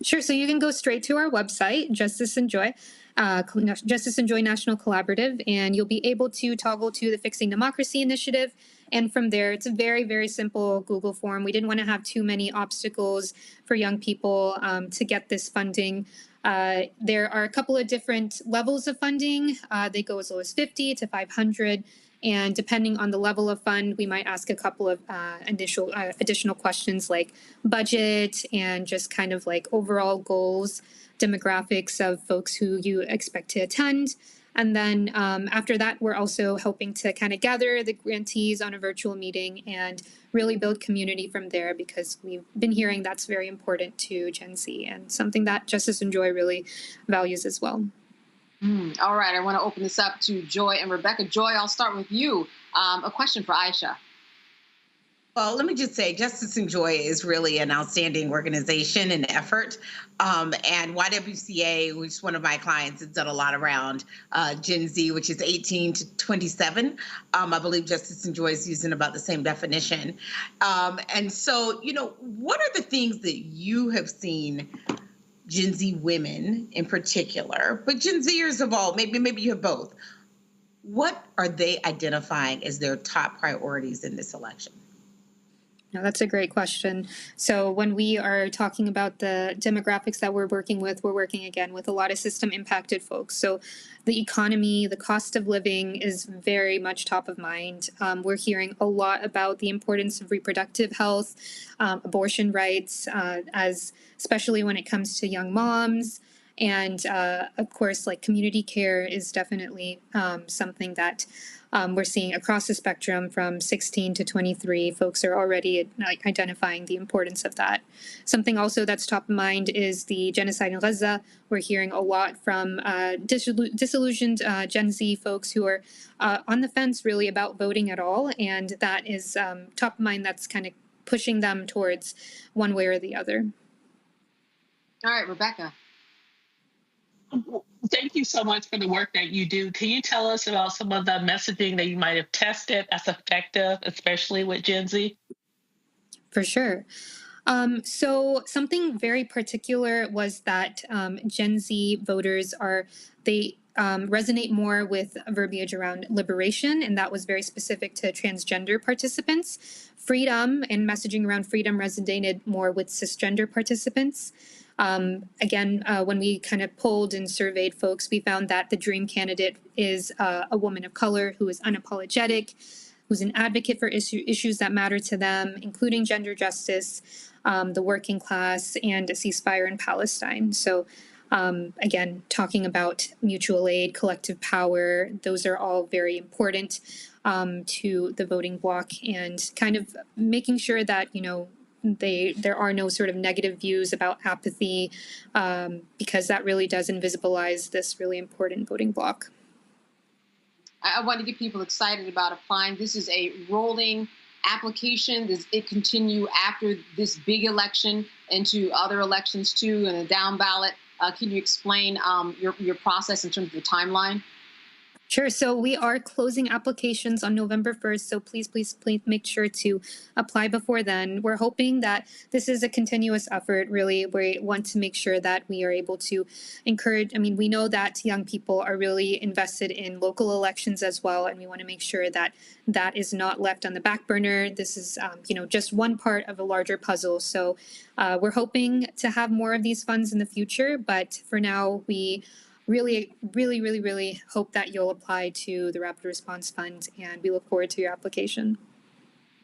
Sure. So you can go straight to our website, Justice and Joy National Collaborative, and you'll be able to toggle to the Fixing Democracy Initiative. And from there, it's a very, very simple Google form. We didn't want to have too many obstacles for young people to get this funding. There are a couple of different levels of funding. They go as low as 50 to 500. And depending on the level of fund, we might ask a couple of additional questions like budget and just kind of like overall goals, demographics of folks who you expect to attend. And then after that, we're also hoping to kind of gather the grantees on a virtual meeting and really build community from there, because we've been hearing that's very important to Gen Z and something that Justice and Joy really values as well. All right, I want to open this up to Joy and Rebecca. Joy, I'll start with you. A question for Aisha. Well, let me just say, Justice and Joy is really an outstanding organization and effort. And YWCA, which is one of my clients, has done a lot around Gen Z, which is 18 to 27. I believe Justice and Joy is using about the same definition. And so, what are the things that you have seen Gen Z women in particular, but Gen Zers of all, maybe you have both. What are they identifying as their top priorities in this election? No, that's a great question. So when we are talking about the demographics that we're working again with a lot of system impacted folks. So the economy, the cost of living is very much top of mind. We're hearing a lot about the importance of reproductive health, abortion rights, especially when it comes to young moms. And of course, like community care is definitely something that we're seeing across the spectrum from 16 to 23. Folks are already identifying the importance of that. Something also that's top of mind is the genocide in Gaza. We're hearing a lot from disillusioned Gen Z folks who are on the fence really about voting at all. And that is top of mind. That's kind of pushing them towards one way or the other. All right, Rebecca. Thank you so much for the work that you do. Can you tell us about some of the messaging that you might have tested as effective, especially with Gen Z? For sure. So something very particular was that Gen Z voters resonate more with verbiage around liberation, and that was very specific to transgender participants. Freedom and messaging around freedom resonated more with cisgender participants. Again, when we kind of polled and surveyed folks, we found that the dream candidate is a woman of color who is unapologetic, who's an advocate for issues that matter to them, including gender justice, the working class, and a ceasefire in Palestine. So again, talking about mutual aid, collective power, those are all very important to the voting bloc, and kind of making sure that, there are no sort of negative views about apathy, because that really does invisibilize this really important voting bloc. I want to get people excited about applying. This is a rolling application. Does it continue after this big election into other elections too, and a down ballot? Can you explain your process in terms of the timeline? Sure. So we are closing applications on November 1st. So please make sure to apply before then. We're hoping that this is a continuous effort, really. We want to make sure that we are able to encourage. We know that young people are really invested in local elections as well. And we want to make sure that that is not left on the back burner. This is, just one part of a larger puzzle. So we're hoping to have more of these funds in the future. But for now, we really hope that you'll apply to the Rapid Response Fund, and we look forward to your application.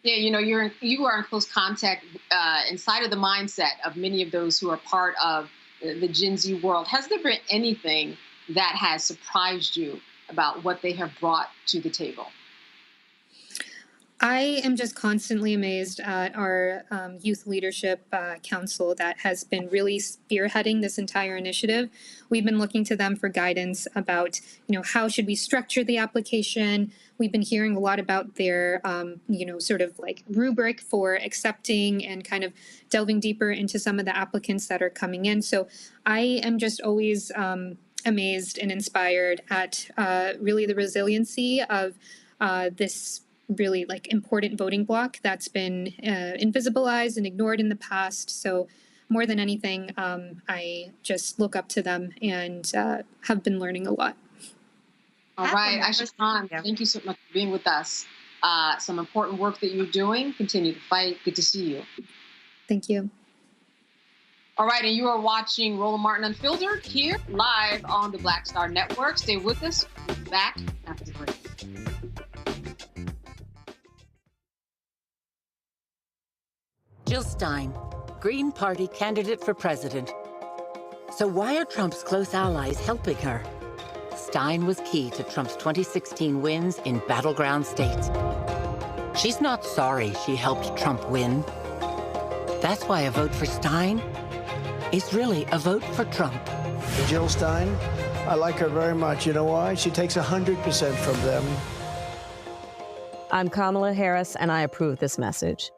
Yeah, you are in close contact inside of the mindset of many of those who are part of the Gen Z world. Has there been anything that has surprised you about what they have brought to the table? I am just constantly amazed at our youth leadership council that has been really spearheading this entire initiative. We've been looking to them for guidance about, how should we structure the application. We've been hearing a lot about their, sort of like rubric for accepting and kind of delving deeper into some of the applicants that are coming in. So I am just always amazed and inspired at really the resiliency of this really important voting bloc that's been invisibilized and ignored in the past. So more than anything, I just look up to them and have been learning a lot. All right, Aisha Khan, thank you so much for being with us. Some important work that you're doing. Continue to fight. Good to see you. Thank you. All right, and you are watching Roland Martin Unfiltered here live on the Black Star Network. Stay with us. We'll be back after the break. Jill Stein, Green Party candidate for president. So why are Trump's close allies helping her? Stein was key to Trump's 2016 wins in battleground states. She's not sorry she helped Trump win. That's why a vote for Stein is really a vote for Trump. Jill Stein, I like her very much. You know why? She takes 100% from them. I'm Kamala Harris, and I approve this message.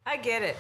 I get it.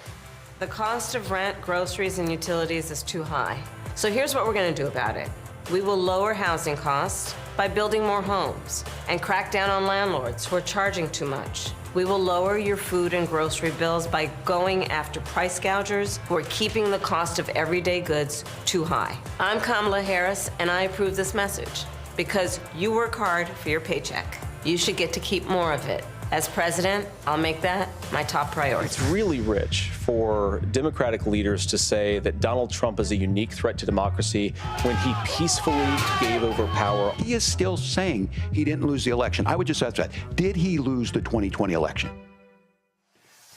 The cost of rent, groceries, and utilities is too high. So here's what we're going to do about it. We will lower housing costs by building more homes and crack down on landlords who are charging too much. We will lower your food and grocery bills by going after price gougers who are keeping the cost of everyday goods too high. I'm Kamala Harris, and I approve this message because you work hard for your paycheck. You should get to keep more of it. As president, I'll make that my top priority. It's really rich for Democratic leaders to say that Donald Trump is a unique threat to democracy when he peacefully gave over power. He is still saying he didn't lose the election. I would just ask that. Did he lose the 2020 election?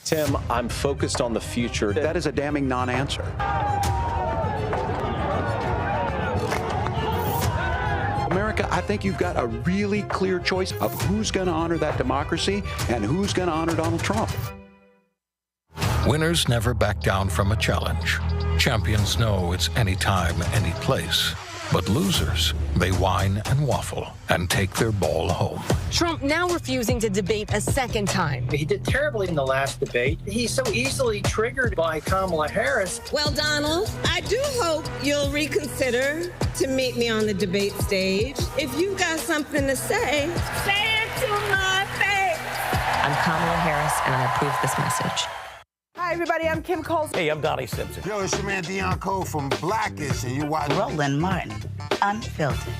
Tim, I'm focused on the future. That is a damning non-answer. America, I think you've got a really clear choice of who's going to honor that democracy and who's going to honor Donald Trump. Winners never back down from a challenge. Champions know it's any time, any place. But losers, they whine and waffle and take their ball home. Trump now refusing to debate a second time. He did terribly in the last debate. He's so easily triggered by Kamala Harris. Well, Donald, I do hope you'll reconsider to meet me on the debate stage. If you've got something to say it to my face. I'm Kamala Harris, and I approve this message. Hi, everybody. I'm Kim Coles. Hey, I'm Donnie Simpson. Yo, it's your man Deion Cole from Blackish, and you watch Roland Martin Unfiltered.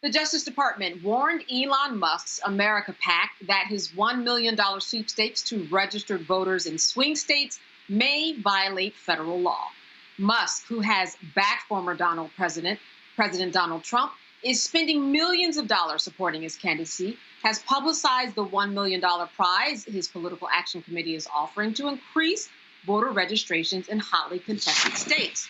The Justice Department warned Elon Musk's America PAC that his $1 million sweepstakes to registered voters in swing states may violate federal law. Musk, who has backed former President Donald Trump, is spending millions of dollars supporting his candidacy, has publicized the $1 million prize his political action committee is offering to increase voter registrations in hotly contested states.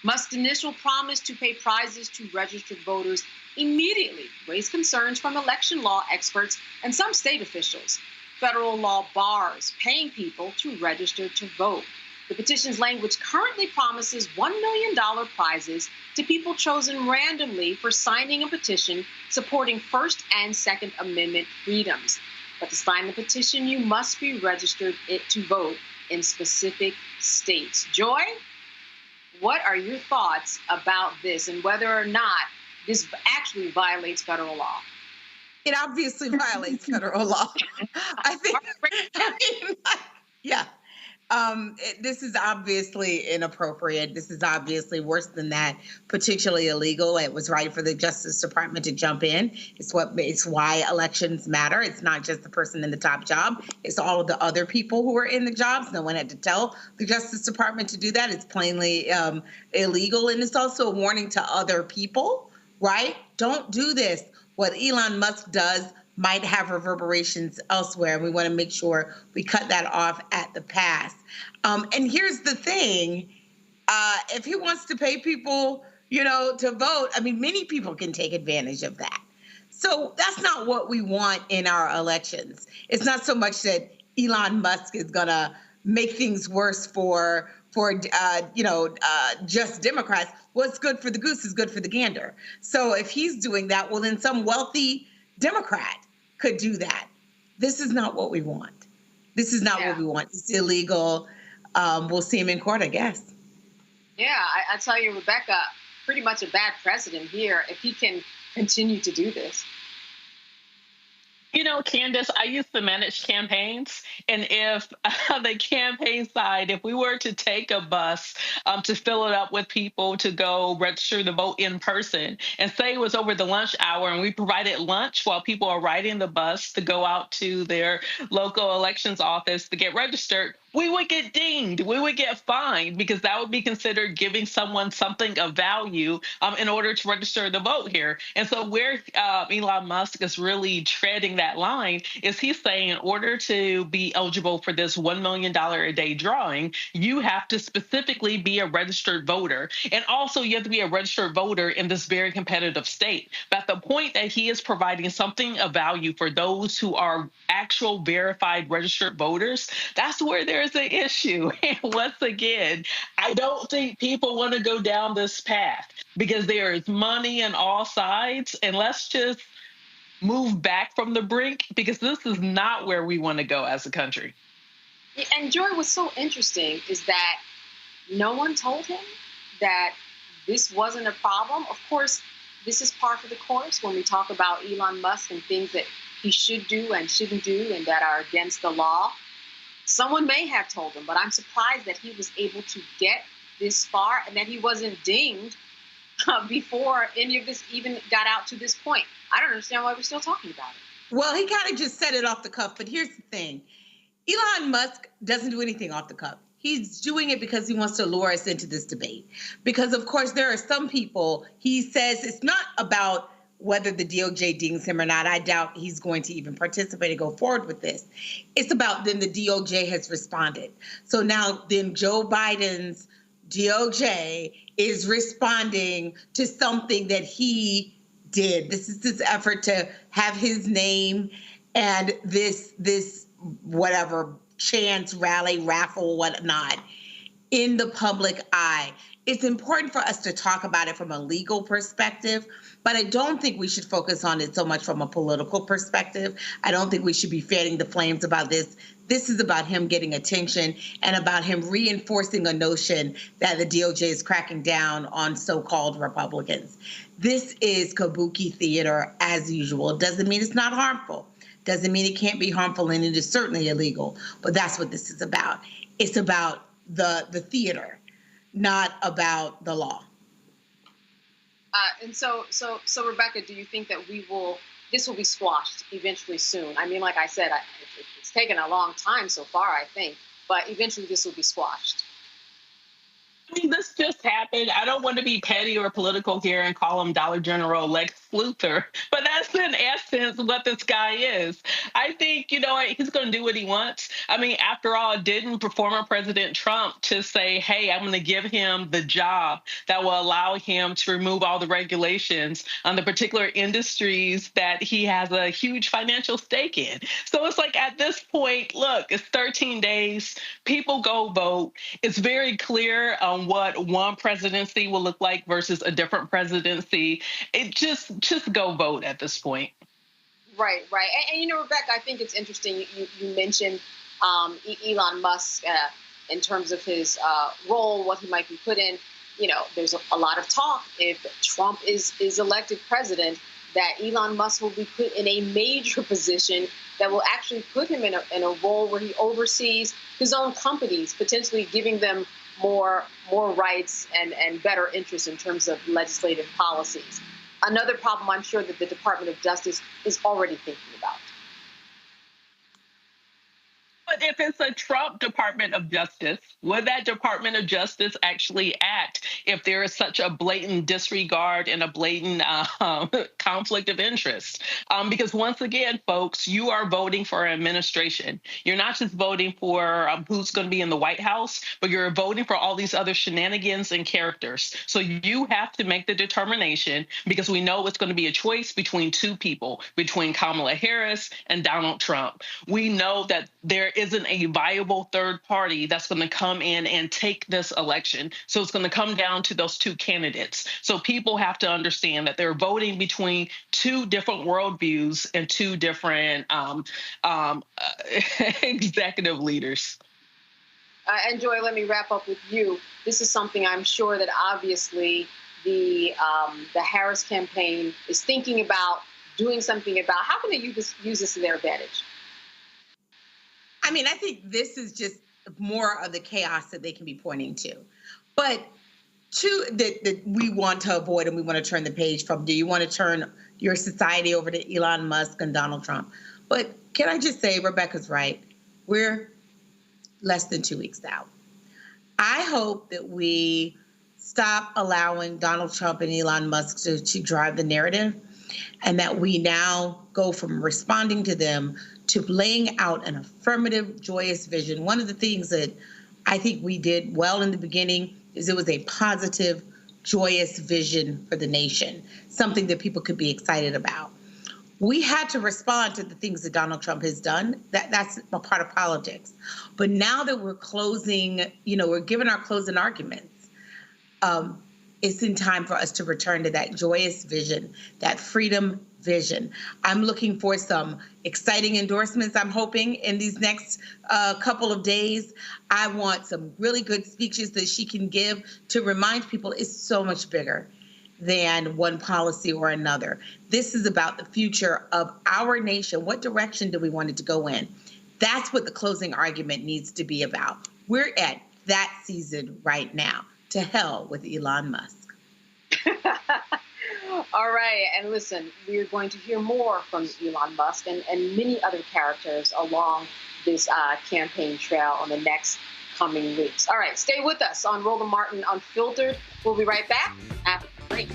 Musk's initial promise to pay prizes to registered voters immediately raised concerns from election law experts and some state officials. Federal law bars paying people to register to vote. The petition's language currently promises $1 million prizes to people chosen randomly for signing a petition supporting First and Second Amendment freedoms. But to sign the petition, you must be registered to vote in specific states. Joy, what are your thoughts about this and whether or not this actually violates federal law? It obviously violates federal law. This is obviously inappropriate. This is obviously worse than that, particularly illegal. It was right for the Justice Department to jump in. It's why elections matter. It's not just the person in the top job. It's all of the other people who are in the jobs. No one had to tell the Justice Department to do that. It's plainly illegal. And it's also a warning to other people, right? Don't do this. What Elon Musk does might have reverberations elsewhere, and we want to make sure we cut that off at the pass. And here's the thing. If he wants to pay people to vote. I mean, many people can take advantage of that. So that's not what we want in our elections. It's not so much that Elon Musk is going to make things worse for just Democrats. What's good for the goose is good for the gander. So if he's doing that, well, then some wealthy Democrat could do that. This is not what we want. This is not what we want. It's illegal. We'll see him in court, I guess. Yeah, I tell you, Rebecca, pretty much a bad precedent here if he can continue to do this. Candace, I used to manage campaigns. And if the campaign side, if we were to take a bus to fill it up with people to go register the vote in person, and say it was over the lunch hour and we provided lunch while people are riding the bus to go out to their local elections office to get registered, we would get dinged. We would get fined because that would be considered giving someone something of value in order to register the vote here. And so where Elon Musk is really treading that line is he's saying in order to be eligible for this $1 million a day drawing, you have to specifically be a registered voter. And also you have to be a registered voter in this very competitive state. But at the point that he is providing something of value for those who are actual verified registered voters, that's where there's an issue. And once again, I don't think people want to go down this path because there is money on all sides. And let's just move back from the brink because this is not where we want to go as a country. And Joy, what's so interesting is that no one told him that this wasn't a problem. Of course, this is par for the course when we talk about Elon Musk and things that he should do and shouldn't do and that are against the law. Someone may have told him, but I'm surprised that he was able to get this far and that he wasn't dinged before any of this even got out to this point. I don't understand why we're still talking about it. Well, he kind of just said it off the cuff, but here's the thing. Elon Musk doesn't do anything off the cuff. He's doing it because he wants to lure us into this debate. Because, of course, there are some people, he says it's not about whether the DOJ dings him or not. I doubt he's going to even participate and go forward with this. It's about then the DOJ has responded. So now then Joe Biden's DOJ is responding to something that he did. This is this effort to have his name and this whatever chance, rally, raffle, whatnot, in the public eye. It's important for us to talk about it from a legal perspective, but I don't think we should focus on it so much from a political perspective. I don't think we should be fanning the flames about this. This is about him getting attention and about him reinforcing a notion that the DOJ is cracking down on so-called Republicans. This is kabuki theater as usual. It doesn't mean it's not harmful. Doesn't mean it can't be harmful, and it is certainly illegal. But that's what this is about. It's about the theater, not about the law. And so Rebecca, do you think that this will be squashed eventually soon? I mean, like I said, it's taken a long time so far, I think, but eventually this will be squashed. I mean, this just happened. I don't want to be petty or political here and call him Dollar General Lex Luthor, but that's in essence what this guy is. I think, he's going to do what he wants. I mean, after all, didn't former President Trump to say, hey, I'm going to give him the job that will allow him to remove all the regulations on the particular industries that he has a huge financial stake in. So it's like at this point, look, it's 13 days. People go vote. It's very clear what one presidency will look like versus a different presidency. It just go vote at this point. Right. And Rebecca, I think it's interesting. You mentioned Elon Musk in terms of his role, what he might be put in. There's a lot of talk if Trump is elected president that Elon Musk will be put in a major position that will actually put him in a role where he oversees his own companies, potentially giving them more rights and better interests in terms of legislative policies. Another problem I'm sure that the Department of Justice is already thinking about. But if it's a Trump Department of Justice, would that Department of Justice actually act if there is such a blatant disregard and a blatant conflict of interest? Because once again, folks, you are voting for an administration. You're not just voting for who's going to be in the White House, but you're voting for all these other shenanigans and characters. So you have to make the determination, because we know it's going to be a choice between two people, between Kamala Harris and Donald Trump. We know that there isn't a viable third party that's going to come in and take this election. So it's going to come down to those two candidates. So people have to understand that they're voting between two different worldviews and two different executive leaders. And Joy, let me wrap up with you. This is something I'm sure that obviously the Harris campaign is thinking about, doing something about. How can they use this to their advantage? I mean, I think this is just more of the chaos that they can be pointing to. But two that we want to avoid and we want to turn the page from. Do you want to turn your society over to Elon Musk and Donald Trump? But can I just say, Rebecca's right. We're less than 2 weeks out. I hope that we stop allowing Donald Trump and Elon Musk to drive the narrative, and that we now go from responding to them to laying out an affirmative, joyous vision. One of the things that I think we did well in the beginning is it was a positive, joyous vision for the nation, something that people could be excited about. We had to respond to the things that Donald Trump has done. That's a part of politics. But now that we're closing, we're giving our closing arguments, it's in time for us to return to that joyous vision, that freedom vision. I'm looking for some exciting endorsements, I'm hoping, in these next couple of days. I want some really good speeches that she can give to remind people it's so much bigger than one policy or another. This is about the future of our nation. What direction do we want it to go in? That's what the closing argument needs to be about. We're at that season right now. To hell with Elon Musk. All right. And listen, we're going to hear more from Elon Musk and many other characters along this campaign trail on the next coming weeks. All right. Stay with us on Roland Martin Unfiltered. We'll be right back after the break.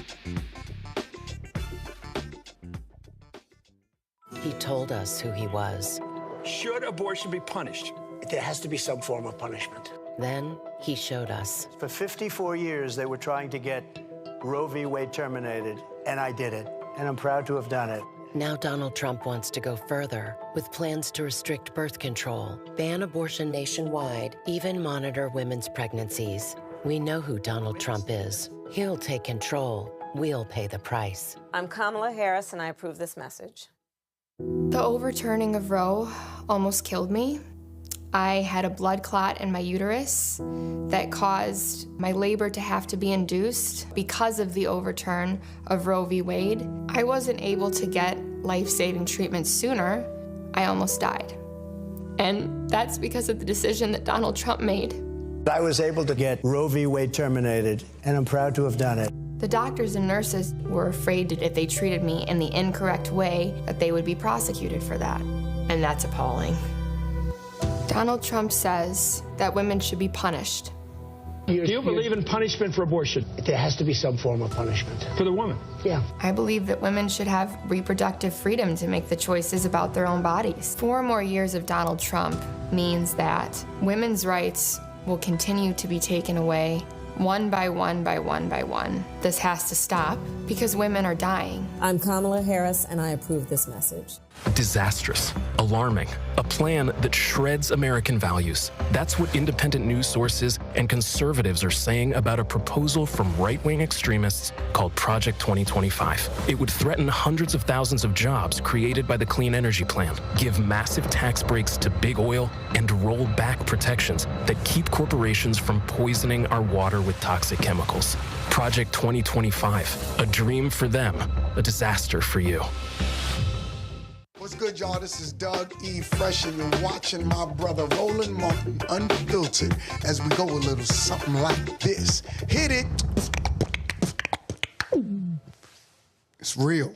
He told us who he was. Should abortion be punished? There has to be some form of punishment. Then he showed us. For 54 years, they were trying to get Roe v. Wade terminated, and I did it, and I'm proud to have done it. Now Donald Trump wants to go further with plans to restrict birth control, ban abortion nationwide, even monitor women's pregnancies. We know who Donald Trump is. He'll take control. We'll pay the price. I'm Kamala Harris, and I approve this message. The overturning of Roe almost killed me. I had a blood clot in my uterus that caused my labor to have to be induced because of the overturn of Roe v. Wade. I wasn't able to get life-saving treatment sooner. I almost died. And that's because of the decision that Donald Trump made. I was able to get Roe v. Wade terminated, and I'm proud to have done it. The doctors and nurses were afraid that if they treated me in the incorrect way, that they would be prosecuted for that. And that's appalling. Donald Trump says that women should be punished. Do you believe in punishment for abortion? There has to be some form of punishment. For the woman? Yeah. I believe that women should have reproductive freedom to make the choices about their own bodies. 4 more years of Donald Trump means that women's rights will continue to be taken away one by one by one by one. This has to stop because women are dying. I'm Kamala Harris, and I approve this message. Disastrous, alarming, a plan that shreds American values. That's what independent news sources and conservatives are saying about a proposal from right-wing extremists called Project 2025. It would threaten hundreds of thousands of jobs created by the Clean Energy Plan, give massive tax breaks to big oil, and roll back protections that keep corporations from poisoning our water with toxic chemicals. Project 2025, a dream for them, a disaster for you. What's good, y'all? This is Doug E. Fresh, and you're watching my brother Roland Martin Unfiltered as we go a little something like this. Hit it. It's real.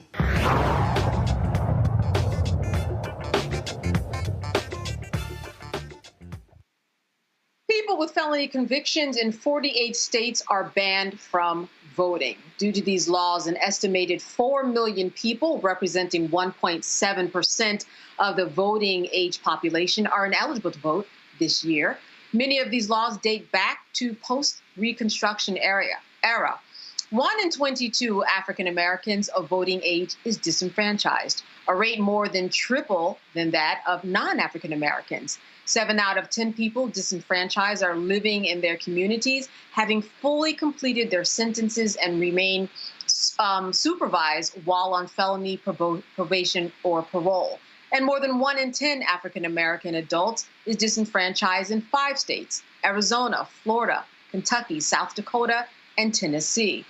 felony convictions in 48 states are banned from voting. Due to these laws, an estimated 4 million people, representing 1.7% of the voting age population, are ineligible to vote this year. Many of these laws date back to post-Reconstruction era. 1 in 22 African Americans of voting age is disenfranchised, a rate more than triple than that of non-African Americans. 7 out of 10 people disenfranchised are living in their communities, having fully completed their sentences and remain supervised while on felony probation or parole. And more than 1 in 10 African American adults is disenfranchised in 5 states: Arizona, Florida, Kentucky, South Dakota, and Tennessee.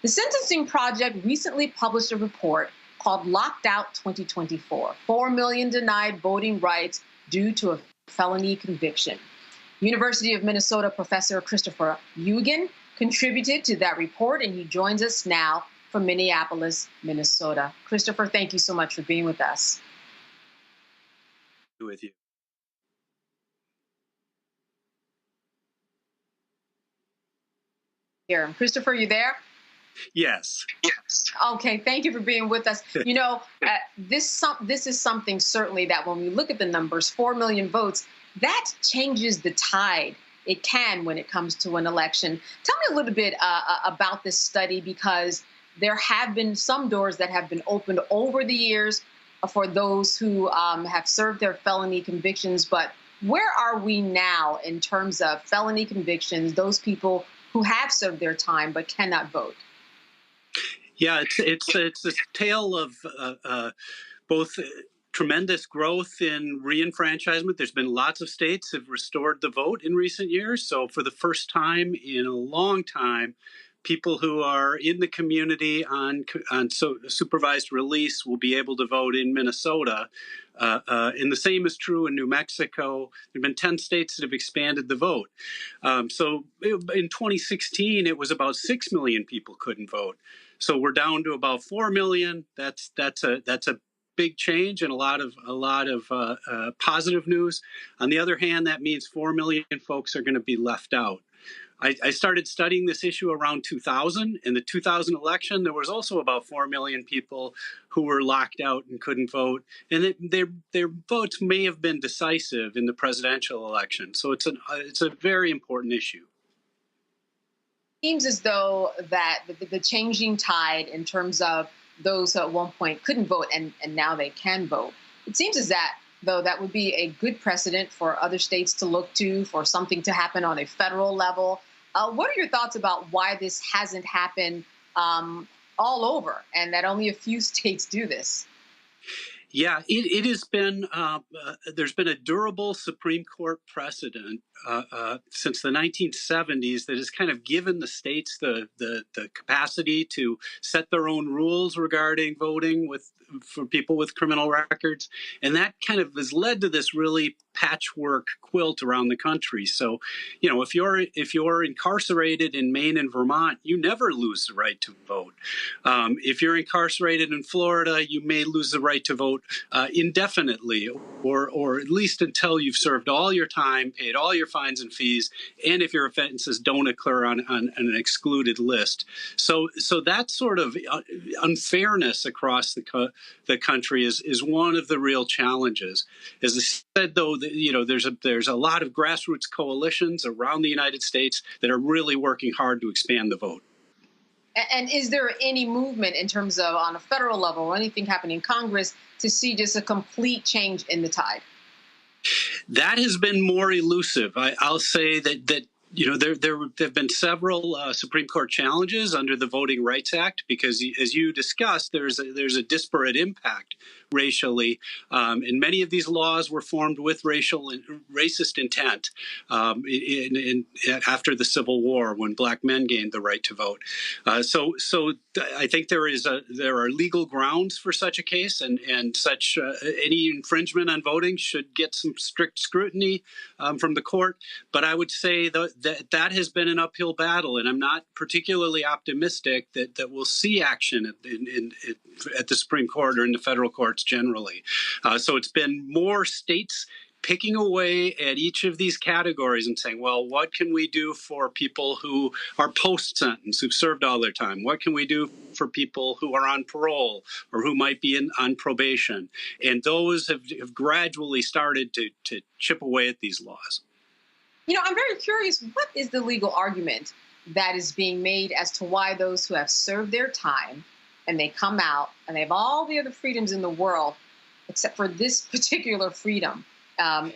The Sentencing Project recently published a report called Locked Out 2024, 4 million denied voting rights due to a felony conviction. University of Minnesota professor Christopher Eugen contributed to that report, and he joins us now from Minneapolis, Minnesota. Christopher, thank you so much for being with us. With you. Here, Christopher, you there? Yes. Okay, thank you for being with us. You know, this is something certainly that when we look at the numbers, 4 million votes, that changes the tide. It can when it comes to an election. Tell me a little bit about this study, because there have been some doors that have been opened over the years for those who have served their felony convictions. But where are we now in terms of felony convictions, those people who have served their time but cannot vote? Yeah, it's a tale of both tremendous growth in reenfranchisement. There's been lots of states have restored the vote in recent years. So for the first time in a long time, people who are in the community on supervised release will be able to vote in Minnesota. And the same is true in New Mexico. There have been 10 states that have expanded the vote. So in 2016, it was about 6 million people couldn't vote. So we're down to about 4 million. That's a big change and a lot of positive news. On the other hand, that means 4 million folks are going to be left out. I started studying this issue around 2000. In the 2000 election, there was also about 4 million people who were locked out and couldn't vote. And their votes may have been decisive in the presidential election. So it's a very important issue. Seems as though that the changing tide in terms of those who at one point couldn't vote and now they can vote, it seems as though that would be a good precedent for other states to look to, for something to happen on a federal level. What are your thoughts about why this hasn't happened all over and that only a few states do this? Yeah, it has been, there's been a durable Supreme Court precedent since the 1970s that has kind of given the states the capacity to set their own rules regarding voting for people with criminal records. And that kind of has led to this really patchwork quilt around the country. So, you know, if you're incarcerated in Maine and Vermont, you never lose the right to vote. If you're incarcerated in Florida, you may lose the right to vote indefinitely, or at least until you've served all your time, paid all your fines and fees, and if your offenses don't occur on an excluded list. So that sort of unfairness across the country is one of the real challenges. As I said, though, you know, there's a lot of grassroots coalitions around the United States that are really working hard to expand the vote. And is there any movement in terms of on a federal level or anything happening in Congress to see just a complete change in the tide? That has been more elusive. I'll say that you know, there have been several Supreme Court challenges under the Voting Rights Act because, as you discussed, there's a disparate impact racially, and many of these laws were formed with racist intent after the Civil War, when Black men gained the right to vote. So I think there are legal grounds for such a case, and such any infringement on voting should get some strict scrutiny from the court. But I would say that has been an uphill battle, and I'm not particularly optimistic that we'll see action at the Supreme Court or in the federal courts generally. So it's been more states picking away at each of these categories and saying, well, what can we do for people who are post-sentence, who've served all their time? What can we do for people who are on parole or who might be on probation? And those have gradually started to chip away at these laws. I'm very curious, what is the legal argument that is being made as to why those who have served their time and they come out and they have all the other freedoms in the world, except for this particular freedom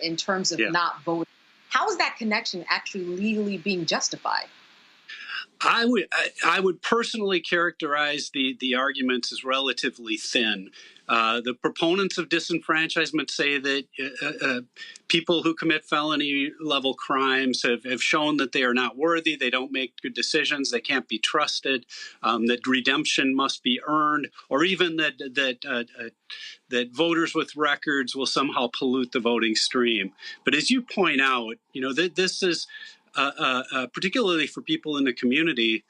in terms of not voting? How is that connection actually legally being justified? I would personally characterize the arguments as relatively thin. The proponents of disenfranchisement say that people who commit felony level crimes have shown that they are not worthy, they don't make good decisions, they can't be trusted, that redemption must be earned, or even that voters with records will somehow pollute the voting stream. But as you point out, this is particularly for people in the community.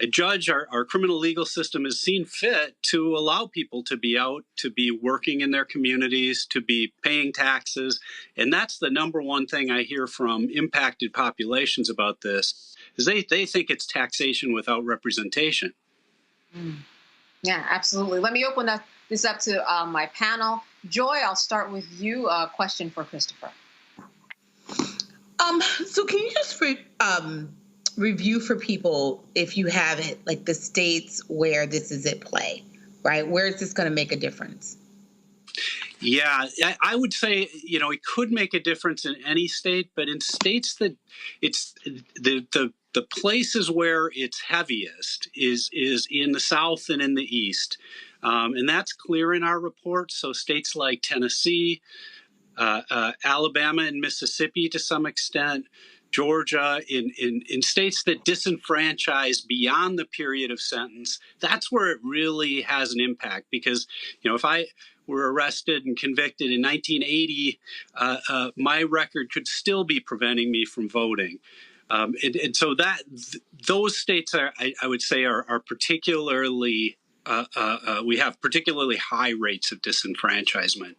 A judge, our criminal legal system has seen fit to allow people to be out, to be working in their communities, to be paying taxes. And that's the number one thing I hear from impacted populations about this, is they think it's taxation without representation. Yeah, absolutely. Let me open this up to my panel. Joy, I'll start with you. A question for Christopher. So can you just review for people, if you have it, like the states where this is at play, right? Where is this going to make a difference? Yeah, I would say, it could make a difference in any state, but in states that it's the places where it's heaviest is in the South and in the East. And that's clear in our report. So states like Tennessee, Alabama and Mississippi to some extent, Georgia, in states that disenfranchise beyond the period of sentence, that's where it really has an impact. Because, if I were arrested and convicted in 1980, my record could still be preventing me from voting. And so those states I would say are particularly we have particularly high rates of disenfranchisement.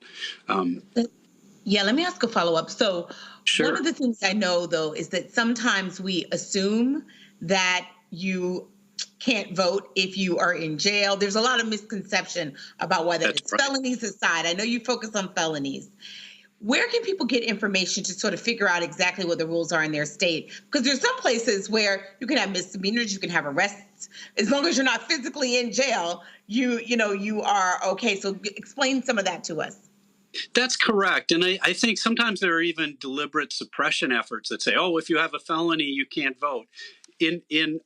Yeah, let me ask a follow-up. So sure. One of the things I know, though, is that sometimes we assume that you can't vote if you are in jail. There's a lot of misconception about whether it's felonies aside. I know you focus on felonies. Where can people get information to sort of figure out exactly what the rules are in their state? Because there's some places where you can have misdemeanors, you can have arrests. As long as you're not physically in jail, you are okay. So explain some of that to us. That's correct. And I think sometimes there are even deliberate suppression efforts that say, oh, if you have a felony, you can't vote. In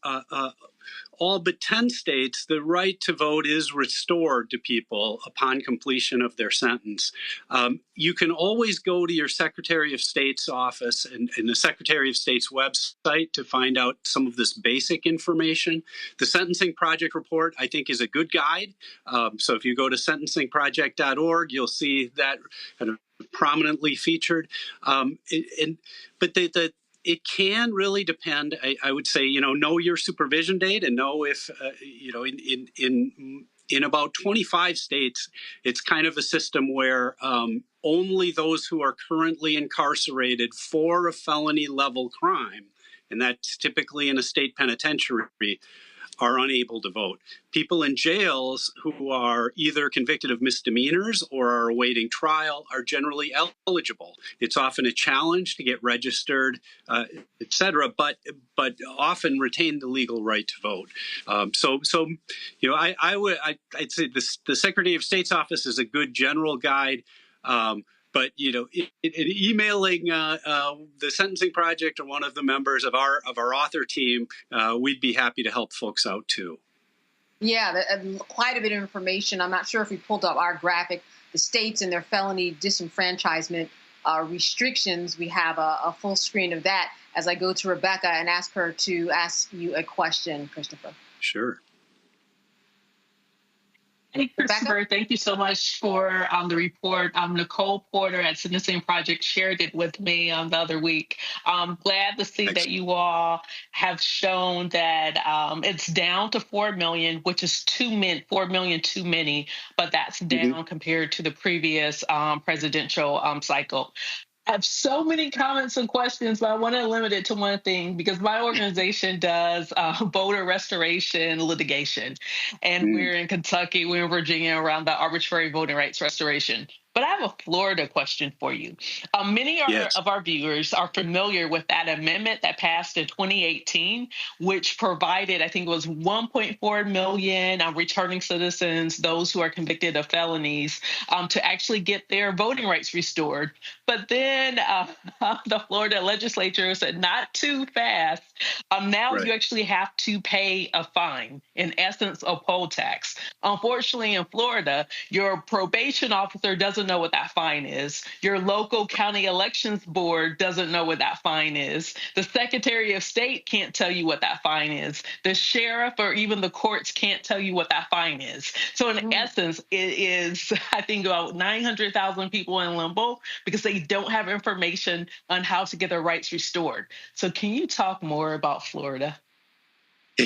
all but 10 states, the right to vote is restored to people upon completion of their sentence. You can always go to your Secretary of State's office and the Secretary of State's website to find out some of this basic information. The Sentencing Project report, I think, is a good guide. So if you go to sentencingproject.org, you'll see that kind of prominently featured. But it can really depend. I would say, know your supervision date and know if, in about 25 states, it's kind of a system where only those who are currently incarcerated for a felony level crime, and that's typically in a state penitentiary, are unable to vote. People in jails who are either convicted of misdemeanors or are awaiting trial are generally eligible. It's often a challenge to get registered, et cetera, but often retain the legal right to vote. I'd say the Secretary of State's office is a good general guide. But emailing the Sentencing Project or one of the members of our author team, we'd be happy to help folks out too. Yeah, quite a bit of information. I'm not sure if we pulled up our graphic, the states and their felony disenfranchisement restrictions. We have a full screen of that as I go to Rebecca and ask her to ask you a question, Christopher. Sure. Hey, Christopher, thank you so much for the report. Nicole Porter at Sentencing Project shared it with me the other week. I'm glad to see that you all have shown that it's down to 4 million, which is 4 million too many, but that's down compared to the previous presidential cycle. I have so many comments and questions, but I want to limit it to one thing because my organization does voter restoration litigation. And we're in Kentucky, we're in Virginia around the arbitrary voting rights restoration. But I have a Florida question for you. Many of our viewers are familiar with that amendment that passed in 2018, which provided, I think it was 1.4 million returning citizens, those who are convicted of felonies, to actually get their voting rights restored. But then the Florida legislature said, not too fast. Now you actually have to pay a fine, in essence, a poll tax. Unfortunately, in Florida, your probation officer doesn't know what that fine is. Your local county elections board doesn't know what that fine is. The Secretary of State can't tell you what that fine is. The sheriff or even the courts can't tell you what that fine is. So in essence, it is, I think, about 900,000 people in limbo because they don't have information on how to get their rights restored. So can you talk more about Florida?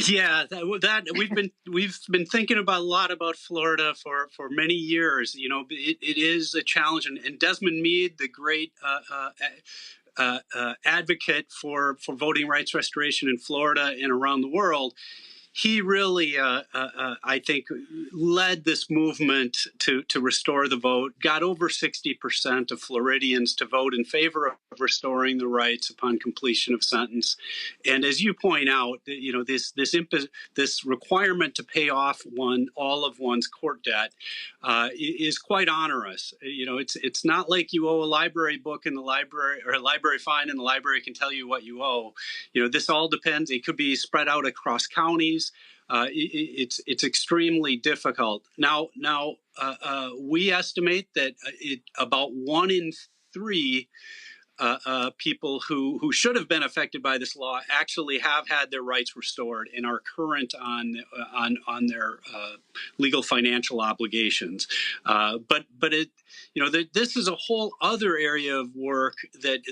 Yeah, that we've been thinking about a lot about Florida for many years. You know, it is a challenge, and Desmond Meade, the great advocate for voting rights restoration in Florida and around the world, he really, I think, led this movement to restore the vote, got over 60% of Floridians to vote in favor of restoring the rights upon completion of sentence. And as you point out, you know, this requirement to pay off all of one's court debt is quite onerous. You know, it's not like you owe a library book in the library or a library fine and the library can tell you what you owe. You know, this all depends. It could be spread out across counties. It's extremely difficult. Now, we estimate that about 1 in 3 people who should have been affected by this law actually have had their rights restored and are current on their legal financial obligations. But it, you know, this is a whole other area of work that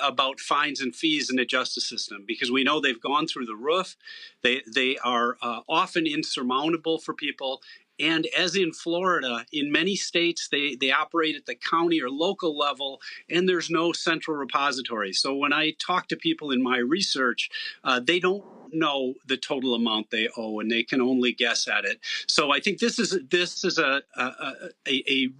about fines and fees in the justice system, because we know they've gone through the roof. They are often insurmountable for people. And as in Florida, in many states, they operate at the county or local level, and there's no central repository. So when I talk to people in my research, they don't know the total amount they owe, and they can only guess at it. So I think this is a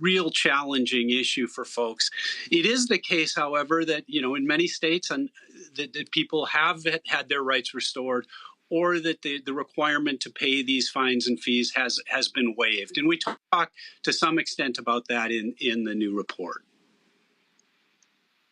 real challenging issue for folks. It is the case, however, that, you know, in many states, and that people have had their rights restored, or that the requirement to pay these fines and fees has been waived. And we talk to some extent about that in the new report.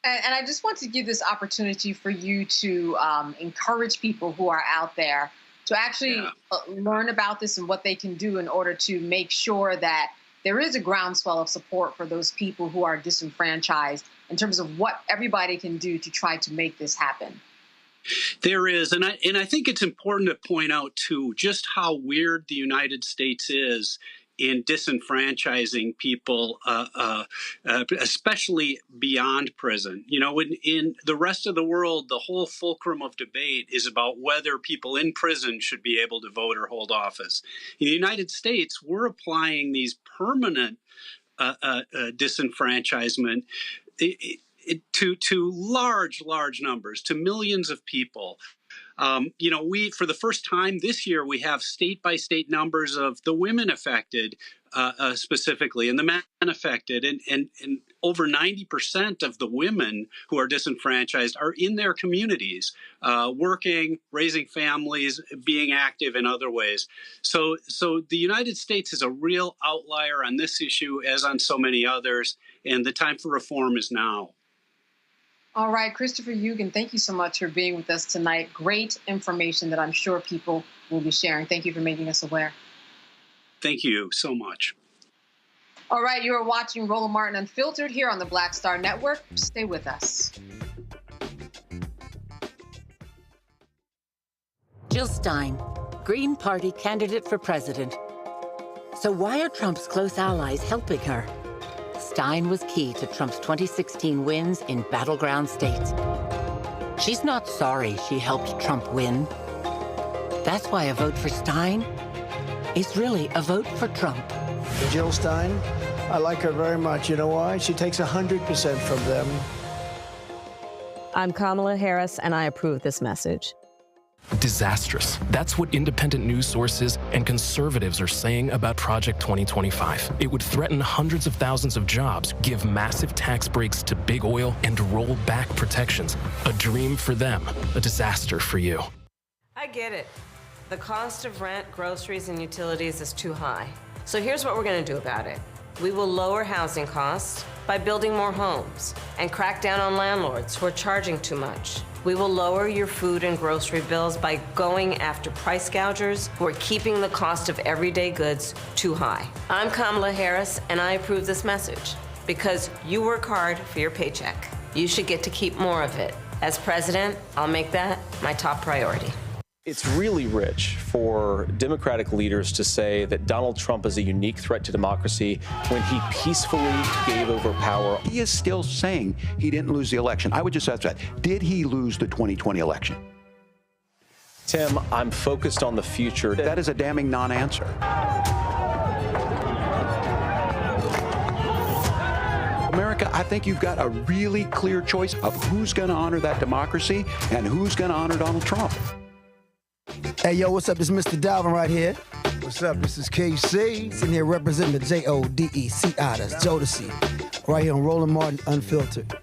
And I just want to give this opportunity for you to encourage people who are out there to actually learn about this and what they can do in order to make sure that there is a groundswell of support for those people who are disenfranchised in terms of what everybody can do to try to make this happen. There is, and I think it's important to point out, too, just how weird the United States is in disenfranchising people, especially beyond prison. You know, in the rest of the world, the whole fulcrum of debate is about whether people in prison should be able to vote or hold office. In the United States, we're applying these permanent disenfranchisement to large numbers, to millions of people. You know, for the first time this year, we have state-by-state numbers of the women affected specifically and the men affected. And over 90% of the women who are disenfranchised are in their communities, working, raising families, being active in other ways. So the United States is a real outlier on this issue, as on so many others, and the time for reform is now. All right, Christopher Eugen, thank you so much for being with us tonight. Great information that I'm sure people will be sharing. Thank you for making us aware. Thank you so much. All right, you are watching Roland Martin Unfiltered here on the Black Star Network. Stay with us. Jill Stein, Green Party candidate for president. So why are Trump's close allies helping her? Stein was key to Trump's 2016 wins in battleground states. She's not sorry she helped Trump win. That's why a vote for Stein is really a vote for Trump. Jill Stein, I like her very much. You know why? She takes 100% from them I'm Kamala Harris, and I approve this message. Disastrous. That's what independent news sources and conservatives are saying about Project 2025. It would threaten hundreds of thousands of jobs, give massive tax breaks to big oil, and roll back protections. A dream for them, a disaster for you. I get it. The cost of rent, groceries, and utilities is too high. So here's what we're going to do about it. We will lower housing costs by building more homes and crack down on landlords who are charging too much. We will lower your food and grocery bills by going after price gougers who are keeping the cost of everyday goods too high. I'm Kamala Harris, and I approve this message because you work hard for your paycheck. You should get to keep more of it. As president, I'll make that my top priority. It's really rich for Democratic leaders to say that Donald Trump is a unique threat to democracy when he peacefully gave over power. He is still saying he didn't lose the election. I would just ask that. Did he lose the 2020 election? Tim, I'm focused on the future. That is a damning non-answer. America, I think you've got a really clear choice of who's going to honor that democracy and who's going to honor Donald Trump. Hey, yo, what's up? This is Mr. Dalvin right here. What's up? This is KC. Sitting here representing the JODECI, that's Jodeci, right here on Roland Martin Unfiltered.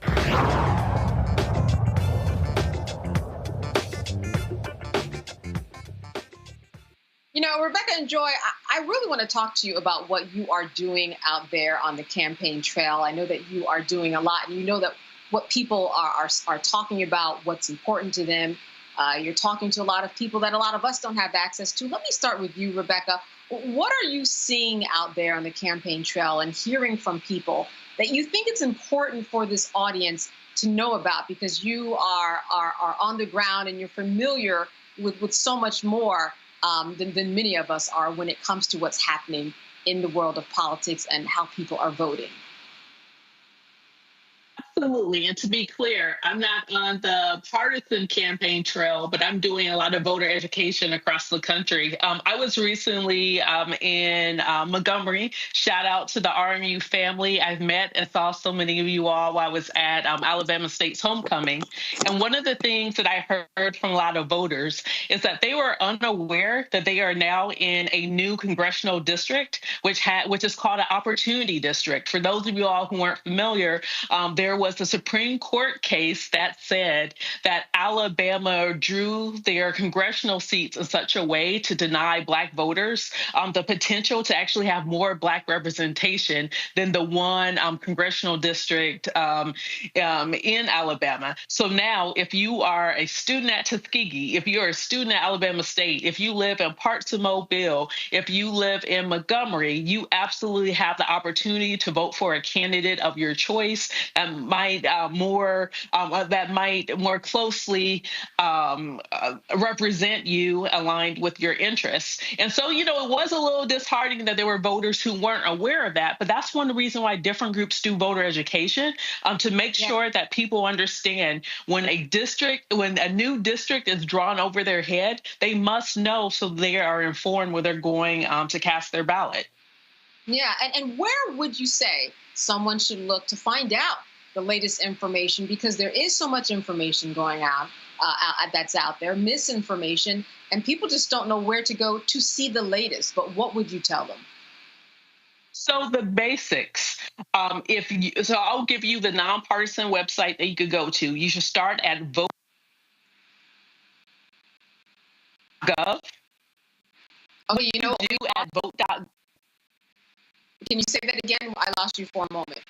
You know, Rebecca and Joy, I really want to talk to you about what you are doing out there on the campaign trail. I know that you are doing a lot, and you know that what people are talking about, what's important to them. You're talking to a lot of people that a lot of us don't have access to. Let me start with you, Rebecca. What are you seeing out there on the campaign trail and hearing from people that you think it's important for this audience to know about, because you are on the ground and you're familiar with so much more than many of us are when it comes to what's happening in the world of politics and how people are voting? Absolutely. And to be clear, I'm not on the partisan campaign trail, but I'm doing a lot of voter education across the country. I was recently in Montgomery. Shout out to the RMU family. I've met and saw so many of you all while I was at Alabama State's homecoming. And one of the things that I heard from a lot of voters is that they were unaware that they are now in a new congressional district, which is called an opportunity district. For those of you all who weren't familiar, there was a Supreme Court case that said that Alabama drew their congressional seats in such a way to deny Black voters the potential to actually have more Black representation than the one congressional district in Alabama. So now, if you are a student at Tuskegee, if you're a student at Alabama State, if you live in parts of Mobile, if you live in Montgomery, you absolutely have the opportunity to vote for a candidate of your choice and might more closely represent you, aligned with your interests. And so, you know, it was a little disheartening that there were voters who weren't aware of that. But that's one of the reasons why different groups do voter education, to make sure that people understand when a new district is drawn over their head, they must know so they are informed when they're going to cast their ballot. Yeah, and where would you say someone should look to find out the latest information? Because there is so much information going on that's out there, misinformation, and people just don't know where to go to see the latest. But what would you tell them? So the basics, so I'll give you the nonpartisan website that you could go to. You should start at vote.gov. Okay, you know, at vote.gov. Can you say that again? I lost you for a moment.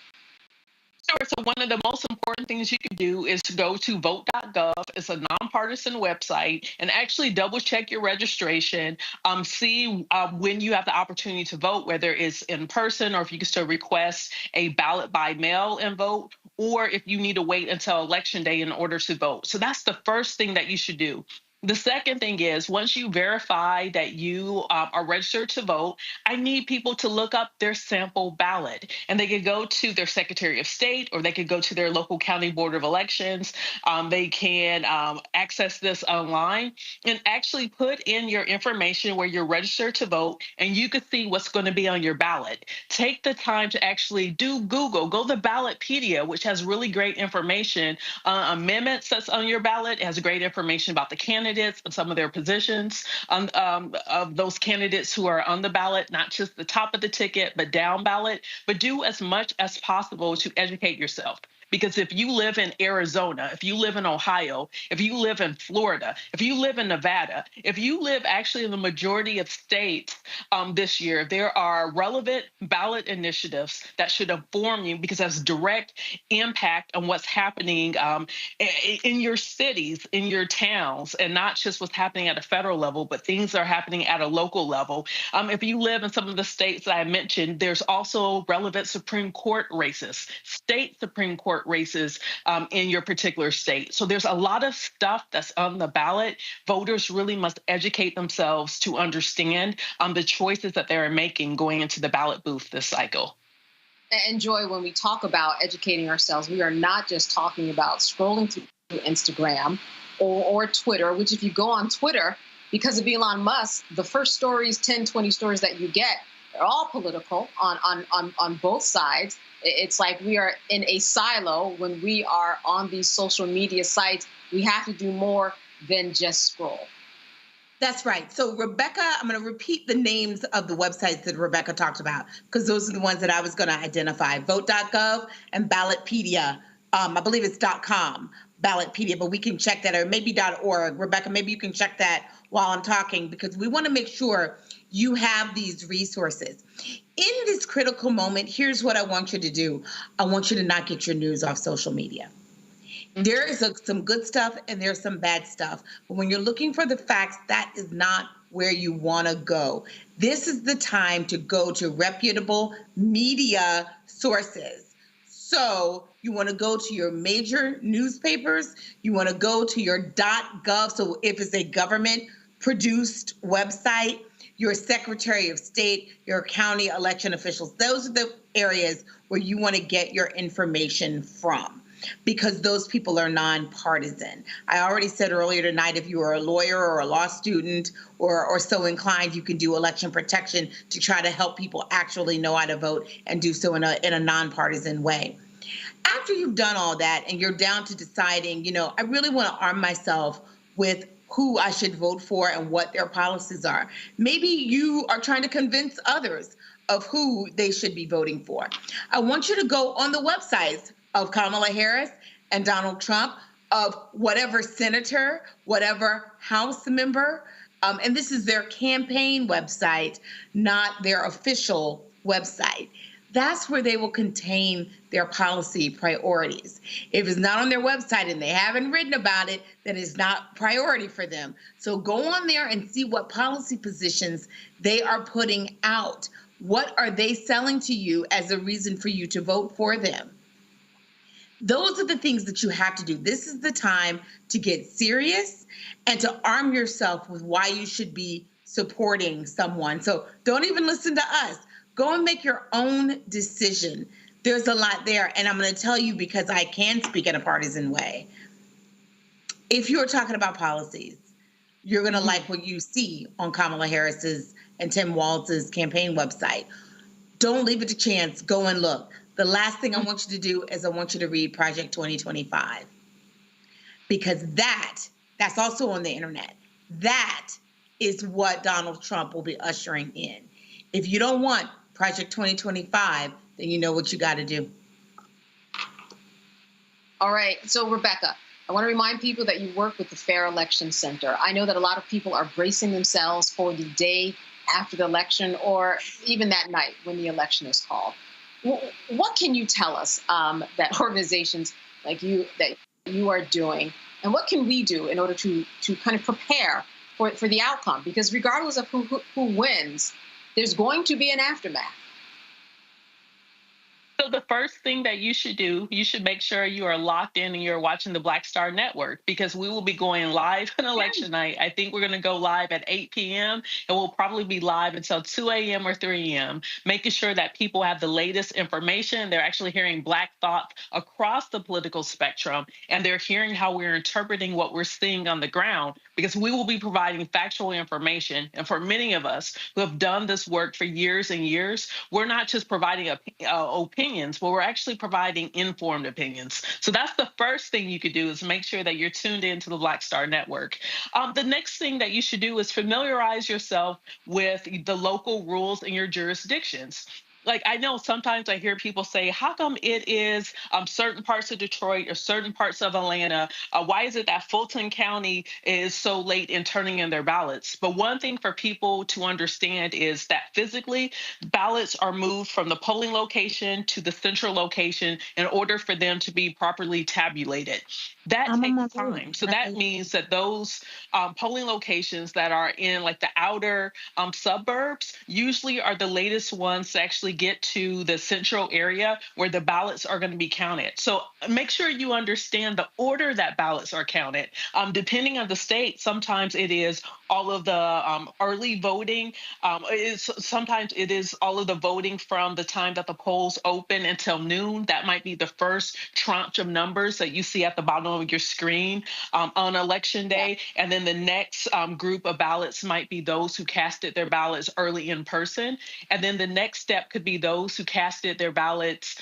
Sure. So one of the most important things you can do is to go to vote.gov. It's a nonpartisan website, and actually double check your registration. See when you have the opportunity to vote, whether it's in person or if you can still request a ballot by mail and vote, or if you need to wait until election day in order to vote. So that's the first thing that you should do. The second thing is, once you verify that you are registered to vote, I need people to look up their sample ballot. And they could go to their Secretary of State, or they could go to their local county board of elections. They can access this online and actually put in your information where you're registered to vote, and you can see what's going to be on your ballot. Take the time to actually do Google. Go to Ballotpedia, which has really great information on amendments that's on your ballot. It has great information about the candidates and some of their positions of those candidates who are on the ballot, not just the top of the ticket, but down ballot. But do as much as possible to educate yourself. Because if you live in Arizona, if you live in Ohio, if you live in Florida, if you live in Nevada, if you live actually in the majority of states this year, there are relevant ballot initiatives that should inform you, because that's direct impact on what's happening in your cities, in your towns, and not just what's happening at a federal level, but things that are happening at a local level. If you live in some of the states that I mentioned, there's also relevant Supreme Court races, state Supreme Court races in your particular state. So there's a lot of stuff that's on the ballot. Voters really must educate themselves to understand the choices that they're making going into the ballot booth this cycle. And Joy, when we talk about educating ourselves, we are not just talking about scrolling through Instagram or Twitter, which if you go on Twitter, because of Elon Musk, the first stories, 10, 20 stories that you get, they're all political on both sides. It's like we are in a silo when we are on these social media sites. We have to do more than just scroll. That's right. So, Rebecca, I'm going to repeat the names of the websites that Rebecca talked about, because those are the ones that I was going to identify. Vote.gov and Ballotpedia. I believe it's .com, Ballotpedia, but we can check that, or maybe .org. Rebecca, maybe you can check that while I'm talking, because we want to make sure you have these resources. In this critical moment, here's what I want you to do. I want you to not get your news off social media. There is some good stuff and there's some bad stuff. But when you're looking for the facts, that is not where you want to go. This is the time to go to reputable media sources. So you want to go to your major newspapers. You want to go to your .gov. So if it's a government-produced website, your Secretary of State, your county election officials, those are the areas where you want to get your information from, because those people are nonpartisan. I already said earlier tonight, if you are a lawyer or a law student or so inclined, you can do election protection to try to help people actually know how to vote and do so in a nonpartisan way. After you've done all that and you're down to deciding, I really want to arm myself with who I should vote for and what their policies are. Maybe you are trying to convince others of who they should be voting for. I want you to go on the websites of Kamala Harris and Donald Trump, of whatever senator, whatever House member, and this is their campaign website, not their official website. That's where they will contain their policy priorities. If it's not on their website and they haven't written about it, then it's not priority for them. So go on there and see what policy positions they are putting out. What are they selling to you as a reason for you to vote for them? Those are the things that you have to do. This is the time to get serious and to arm yourself with why you should be supporting someone. So don't even listen to us. Go and make your own decision. There's a lot there, and I'm going to tell you because I can speak in a partisan way. If you're talking about policies, you're going to like what you see on Kamala Harris's and Tim Walz's campaign website. Don't leave it to chance. Go and look. The last thing I want you to do is I want you to read Project 2025, because that's also on the internet. That is what Donald Trump will be ushering in. If you don't want Project 2025, then you know what you got to do. All right. So, Rebecca, I want to remind people that you work with the Fair Election Center. I know that a lot of people are bracing themselves for the day after the election, or even that night when the election is called. What can you tell us that organizations like you are doing, and what can we do in order to kind of prepare for the outcome? Because regardless of who wins, there's going to be an aftermath. So the first thing that you should do, you should make sure you are locked in and you're watching the Black Star Network, because we will be going live on election night. I think we're going to go live at 8 p.m. and we'll probably be live until 2 a.m. or 3 a.m., making sure that people have the latest information. They're actually hearing Black thought across the political spectrum, and they're hearing how we're interpreting what we're seeing on the ground, because we will be providing factual information. And for many of us who have done this work for years and years, we're not just providing opinions, but we're actually providing informed opinions. So that's the first thing you could do, is make sure that you're tuned into the Black Star Network. The next thing that you should do is familiarize yourself with the local rules in your jurisdictions. Like, I know sometimes I hear people say, how come it is certain parts of Detroit or certain parts of Atlanta? Why is it that Fulton County is so late in turning in their ballots? But one thing for people to understand is that physically, ballots are moved from the polling location to the central location in order for them to be properly tabulated. That takes time. So that means that those polling locations that are in like the outer suburbs usually are the latest ones to actually get to the central area where the ballots are going to be counted. So make sure you understand the order that ballots are counted. Depending on the state, sometimes it is all of the early voting. Sometimes it is all of the voting from the time that the polls open until noon. That might be the first tranche of numbers that you see at the bottom of your screen on election day. And then the next group of ballots might be those who casted their ballots early in person. And then the next step could be those who casted their ballots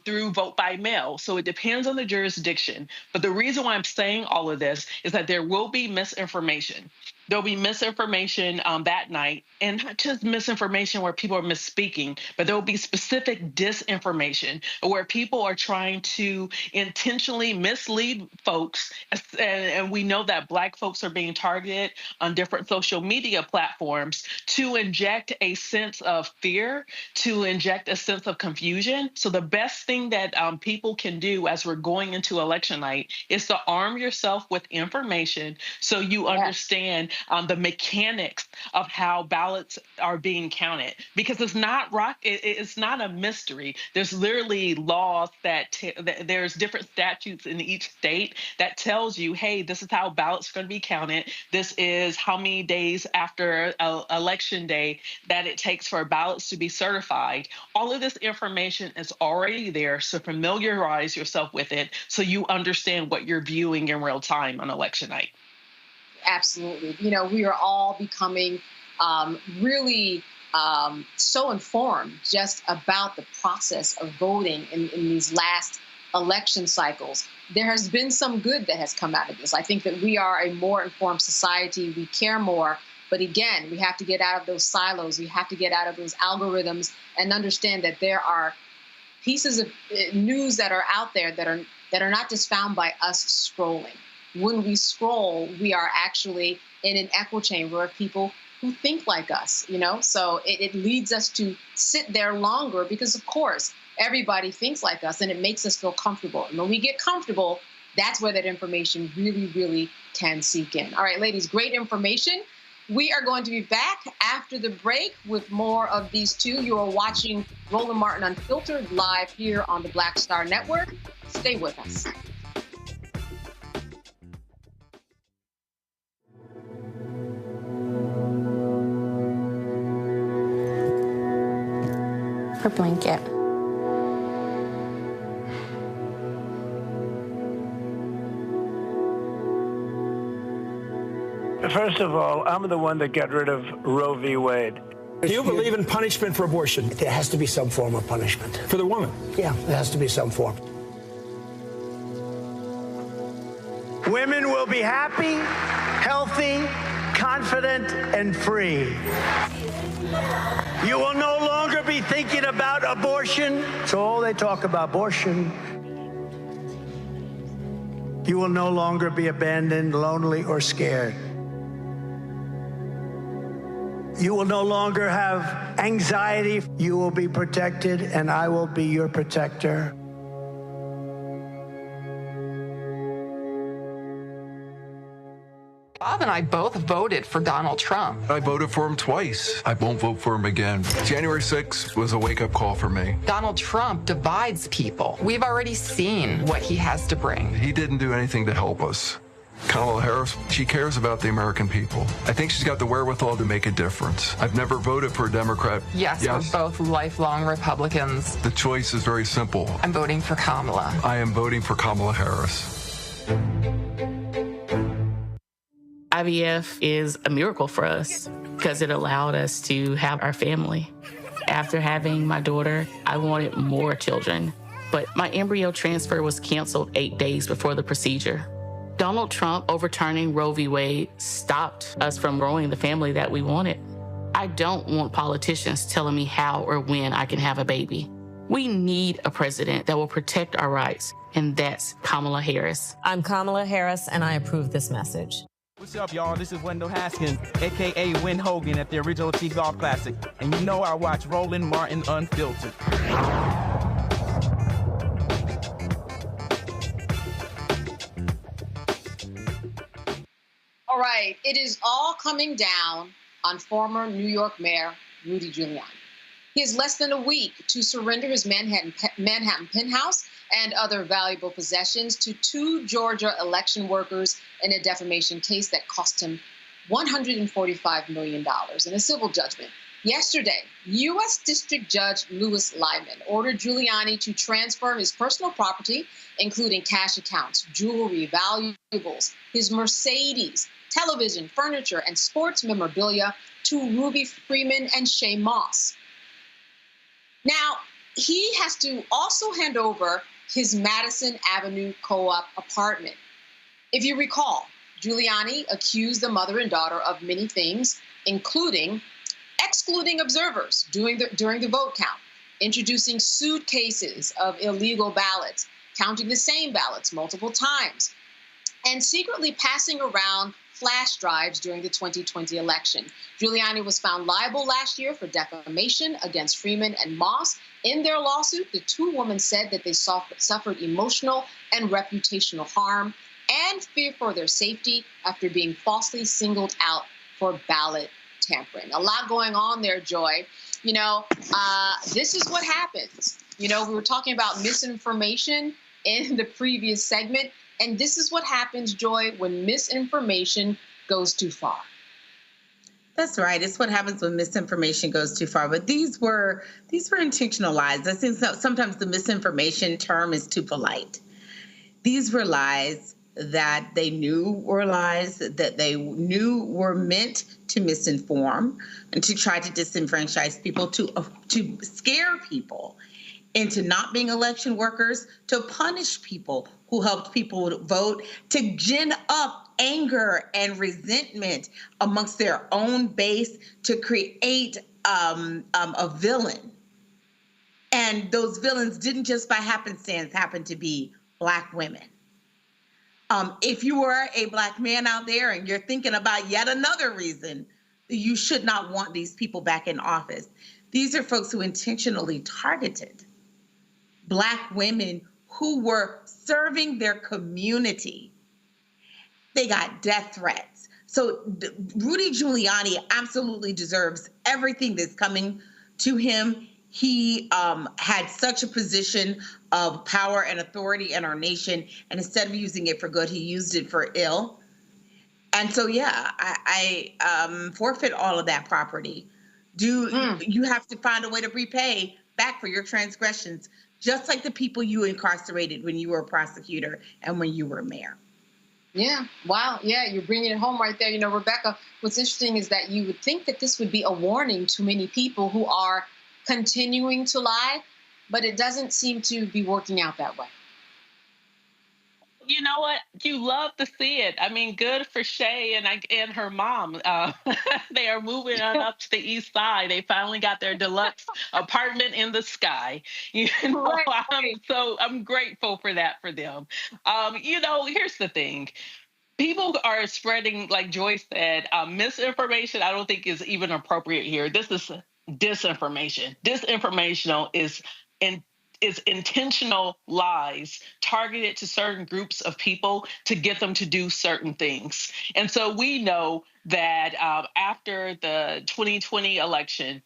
through vote by mail. So it depends on the jurisdiction. But the reason why I'm saying all of this is that there will be misinformation. There'll be misinformation that night, and not just misinformation where people are misspeaking, but there will be specific disinformation where people are trying to intentionally mislead folks. And we know that Black folks are being targeted on different social media platforms to inject a sense of fear, to inject a sense of confusion. So the best thing that people can do as we're going into election night is to arm yourself with information so you understand the mechanics of how ballots are being counted, because it's not it's not a mystery. There's literally laws that there's different statutes in each state that tells you, hey, this is how ballots are going to be counted. This is how many days after election day that it takes for ballots to be certified. All of this information is already there, so familiarize yourself with it so you understand what you're viewing in real time on election night. Absolutely. You know, we are all becoming really so informed just about the process of voting in these last election cycles. There has been some good that has come out of this. I think that we are a more informed society. We care more. But again, we have to get out of those silos. We have to get out of those algorithms and understand that there are pieces of news that are out there that are not just found by us scrolling. When we scroll, we are actually in an echo chamber of people who think like us, you know? So it leads us to sit there longer because, of course, everybody thinks like us and it makes us feel comfortable. And when we get comfortable, that's where that information really, really can sink in. All right, ladies, great information. We are going to be back after the break with more of these two. You are watching Roland Martin Unfiltered live here on the Black Star Network. Stay with us. Her blanket. First of all, I'm the one that got rid of Roe v. Wade. Do you believe in punishment for abortion? There has to be some form of punishment. For the woman? Yeah, there has to be some form. Women will be happy, healthy, confident, and free. You will no longer be thinking about abortion. So all they talk about abortion. You will no longer be abandoned, lonely, or scared. You will no longer have anxiety. You will be protected, and I will be your protector. Bob and I both voted for Donald Trump. I voted for him twice. I won't vote for him again. January 6th was a wake-up call for me. Donald Trump divides people. We've already seen what he has to bring. He didn't do anything to help us. Kamala Harris, she cares about the American people. I think she's got the wherewithal to make a difference. I've never voted for a Democrat. Yes, we're both lifelong Republicans. The choice is very simple. I'm voting for Kamala. I am voting for Kamala Harris. IVF is a miracle for us because it allowed us to have our family. After having my daughter, I wanted more children, but my embryo transfer was canceled 8 days before the procedure. Donald Trump overturning Roe v. Wade stopped us from growing the family that we wanted. I don't want politicians telling me how or when I can have a baby. We need a president that will protect our rights, and that's Kamala Harris. I'm Kamala Harris, and I approve this message. What's up, y'all? This is Wendell Haskins, a.k.a. Win Hogan at the Original T Golf Classic. And you know I watch Roland Martin Unfiltered. All right, it is all coming down on former New York Mayor Rudy Giuliani. He has less than a week to surrender his Manhattan penthouse and other valuable possessions to 2 Georgia election workers in a defamation case that cost him $145 million in a civil judgment. Yesterday, U.S. District Judge Louis Lyman ordered Giuliani to transfer his personal property, including cash accounts, jewelry, valuables, his Mercedes, television, furniture, and sports memorabilia to Ruby Freeman and Shay Moss. Now, he has to also hand over his Madison Avenue co-op apartment. If you recall, Giuliani accused the mother and daughter of many things, including excluding observers during the vote count, introducing suitcases of illegal ballots, counting the same ballots multiple times, and secretly passing around flash drives during the 2020 election. Giuliani was found liable last year for defamation against Freeman and Moss. In their lawsuit, the 2 women said that they suffered emotional and reputational harm and fear for their safety after being falsely singled out for ballot tampering. A lot going on there, Joy. You know, this is what happens. You know, we were talking about misinformation in the previous segment, and this is what happens, Joy, when misinformation goes too far. That's right. It's what happens when misinformation goes too far. But these were intentional lies. I think sometimes the misinformation term is too polite. These were lies that they knew were lies, that they knew were meant to misinform and to try to disenfranchise people, to scare people into not being election workers, to punish people who helped people vote, to gin up anger and resentment amongst their own base, to create a villain. And those villains didn't just by happenstance happen to be Black women. If you are a Black man out there and you're thinking about yet another reason you should not want these people back in office, these are folks who intentionally targeted Black women who were serving their community. They got death threats. So Rudy Giuliani absolutely deserves everything that's coming to him. He had such a position of power and authority in our nation, and instead of using it for good, he used it for ill. And so, yeah, I forfeit all of that property. You have to find a way to repay back for your transgressions, just like the people you incarcerated when you were a prosecutor and when you were mayor. Yeah. Wow. Yeah, you're bringing it home right there. You know, Rebecca, what's interesting is that you would think that this would be a warning to many people who are continuing to lie, but it doesn't seem to be working out that way. You know what? You love to see it. I mean, good for Shay and her mom. They are moving on up to the east side. They finally got their deluxe apartment in the sky. You know, right. I'm grateful for that for them. You know, here's the thing. People are spreading, like Joy said, misinformation. I don't think is even appropriate here. This is disinformation. Disinformation is is intentional lies targeted to certain groups of people to get them to do certain things. And so we know that after the 2020 election,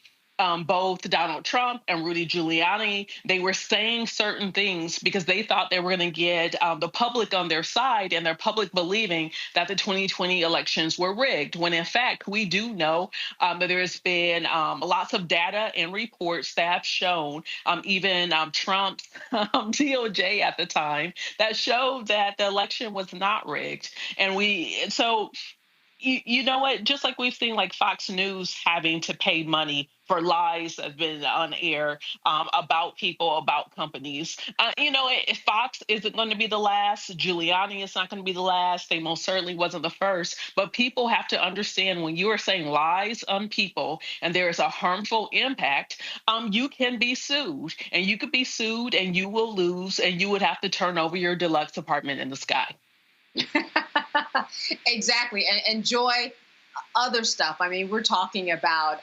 both Donald Trump and Rudy Giuliani, they were saying certain things because they thought they were going to get the public on their side and their public believing that the 2020 elections were rigged, when in fact we do know that there's been lots of data and reports that have shown, even Trump's DOJ at the time, that showed that the election was not rigged. And you know what? Just like we've seen, like Fox News having to pay money for lies that have been on air about people, about companies. Fox isn't going to be the last. Giuliani is not going to be the last. They most certainly wasn't the first. But people have to understand, when you are saying lies on people and there is a harmful impact, you can be sued. And you could be sued and you will lose, and you would have to turn over your deluxe apartment in the sky. Exactly. And enjoy other stuff. I mean, we're talking about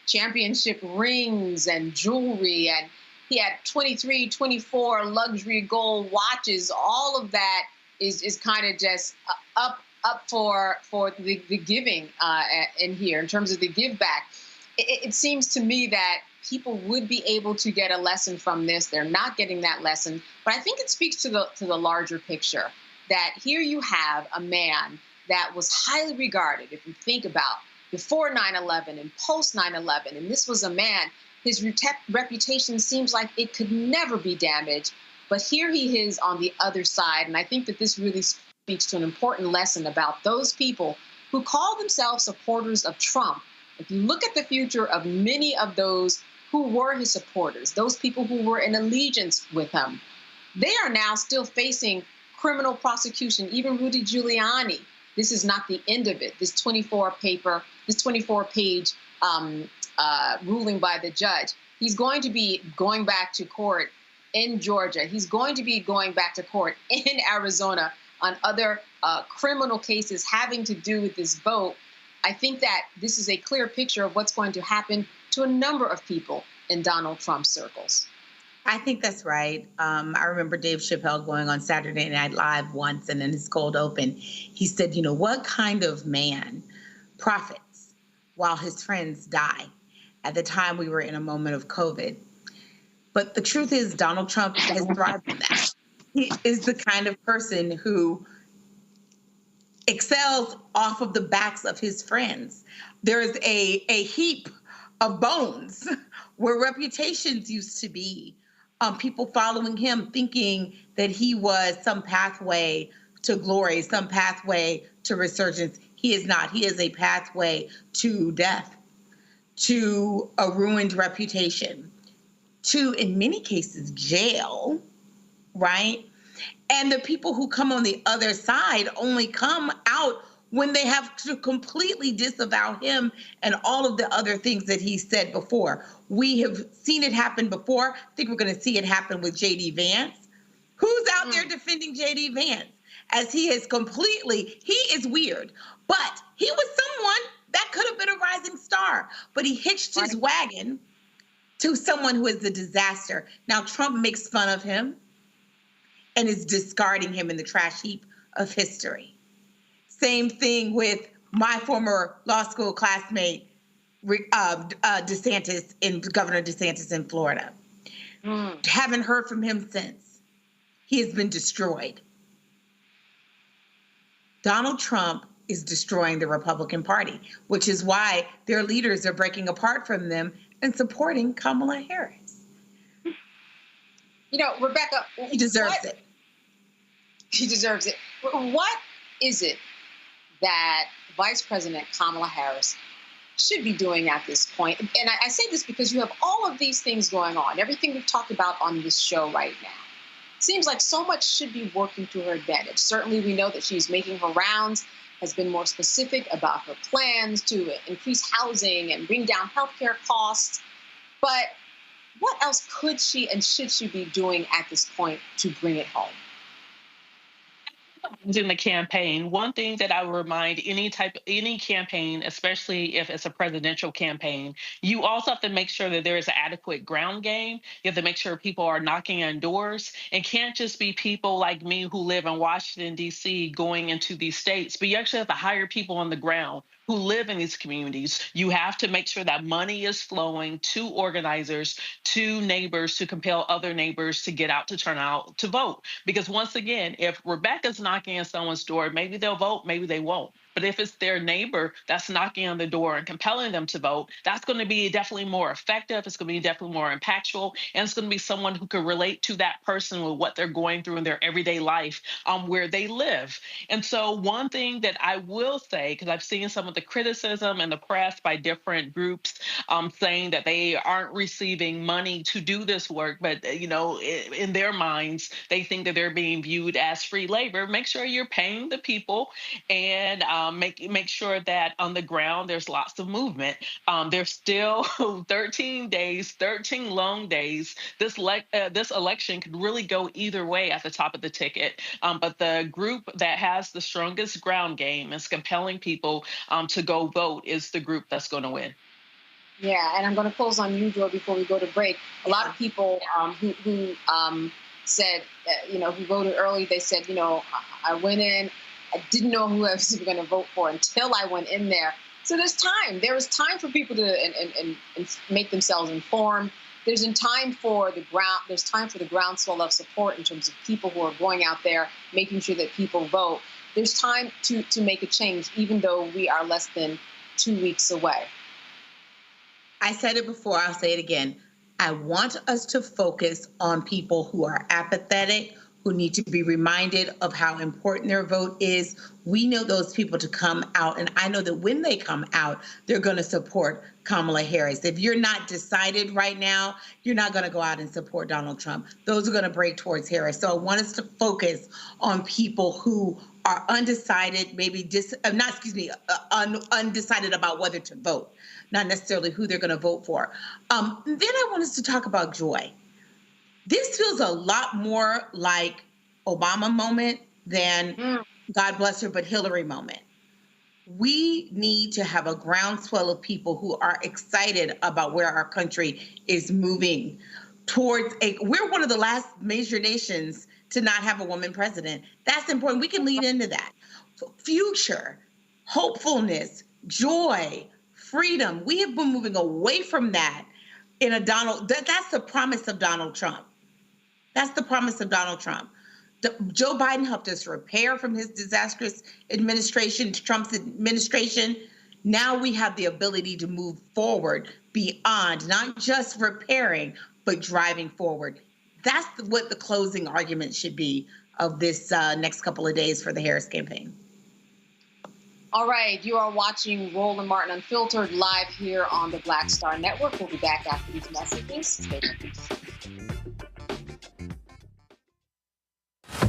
championship rings and jewelry, and he had 23, 24 luxury gold watches. All of that is kind of just up for the giving in here in terms of the give back. It seems to me that people would be able to get a lesson from this. They're not getting that lesson, but I think it speaks to the larger picture, that here you have a man that was highly regarded, if you think about before 9/11 and post 9/11, and this was a man, his reputation seems like it could never be damaged, but here he is on the other side. And I think that this really speaks to an important lesson about those people who call themselves supporters of Trump. If you look at the future of many of those who were his supporters, those people who were in allegiance with him, they are now still facing criminal prosecution. Even Rudy Giuliani, this is not the end of it. This 24-page ruling by the judge. He's going to be going back to court in Georgia. He's going to be going back to court in Arizona on other criminal cases having to do with this vote. I think that this is a clear picture of what's going to happen to a number of people in Donald Trump's circles. I think that's right. I remember Dave Chappelle going on Saturday Night Live once, and in his cold open, he said, what kind of man profits while his friends die? At the time, we were in a moment of COVID. But the truth is, Donald Trump has thrived in that. He is the kind of person who excels off of the backs of his friends. There is a heap of bones where reputations used to be. People following him, thinking that he was some pathway to glory, some pathway to resurgence. He is not. He is a pathway to death, to a ruined reputation, to, in many cases, jail, right? And the people who come on the other side only come out when they have to completely disavow him and all of the other things that he said before. We have seen it happen before. I think we're going to see it happen with J.D. Vance. Who's out there defending J.D. Vance? As he is weird, but he was someone that could have been a rising star, but he hitched his wagon to someone who is a disaster. Now Trump makes fun of him and is discarding him in the trash heap of history. Same thing with my former law school classmate, Governor DeSantis in Florida. Haven't heard from him since. He has been destroyed. Donald Trump is destroying the Republican Party, which is why their leaders are breaking apart from them and supporting Kamala Harris. Rebecca, he deserves it. He deserves it. What is it that Vice President Kamala Harris should be doing at this point? And I say this because you have all of these things going on, everything we've talked about on this show right now. It seems like so much should be working to her advantage. Certainly, we know that she's making her rounds, has been more specific about her plans to increase housing and bring down healthcare costs. But what else could she and should she be doing at this point to bring it home? in the campaign, one thing that I would remind any campaign, especially if it's a presidential campaign, you also have to make sure that there is an adequate ground game. You have to make sure people are knocking on doors. It can't just be people like me who live in Washington, D.C. going into these states, but you actually have to hire people on the ground who live in these communities. You have to make sure that money is flowing to organizers, to neighbors, to compel other neighbors to get out to turn out to vote. Because once again, if Rebecca's knocking on someone's door, maybe they'll vote, maybe they won't. But if it's their neighbor that's knocking on the door and compelling them to vote, that's going to be definitely more effective. It's going to be definitely more impactful. And it's going to be someone who can relate to that person with what they're going through in their everyday life where they live. And so one thing that I will say, because I've seen some of the criticism in the press by different groups saying that they aren't receiving money to do this work, but, in their minds, they think that they're being viewed as free labor. Make sure you're paying the people and make sure that on the ground there's lots of movement. There's still 13 days, 13 long days. This election could really go either way at the top of the ticket. But the group that has the strongest ground game is compelling people to go vote is the group that's going to win. Yeah, and I'm going to close on you, Joy, before we go to break. A lot of people who said, who voted early, they said, I went in, I didn't know who I was going to vote for until I went in there. So there's time. There is time for people to and make themselves informed. There's time for the groundswell of support in terms of people who are going out there, making sure that people vote. There's time to make a change, even though we are less than 2 weeks away. I said it before, I'll say it again. I want us to focus on people who are apathetic, who need to be reminded of how important their vote is. We know those people to come out, and I know that when they come out, they're going to support Kamala Harris. If you're not decided right now, you're not going to go out and support Donald Trump. Those are going to break towards Harris. So I want us to focus on people who are undecided, undecided about whether to vote, not necessarily who they're going to vote for. Then I want us to talk about joy. This feels a lot more like Obama moment than God bless her, but Hillary moment. We need to have a groundswell of people who are excited about where our country is moving towards we're one of the last major nations to not have a woman president. That's important. We can lead into that. Future, hopefulness, joy, freedom. We have been moving away from that in that's the promise of Donald Trump. That's the promise of Donald Trump. Joe Biden helped us repair from his disastrous administration, Trump's administration. Now we have the ability to move forward beyond not just repairing, but driving forward. That's what the closing argument should be of this next couple of days for the Harris campaign. All right, you are watching Roland Martin Unfiltered live here on the Black Star Network. We'll be back after these messages. Stay tuned.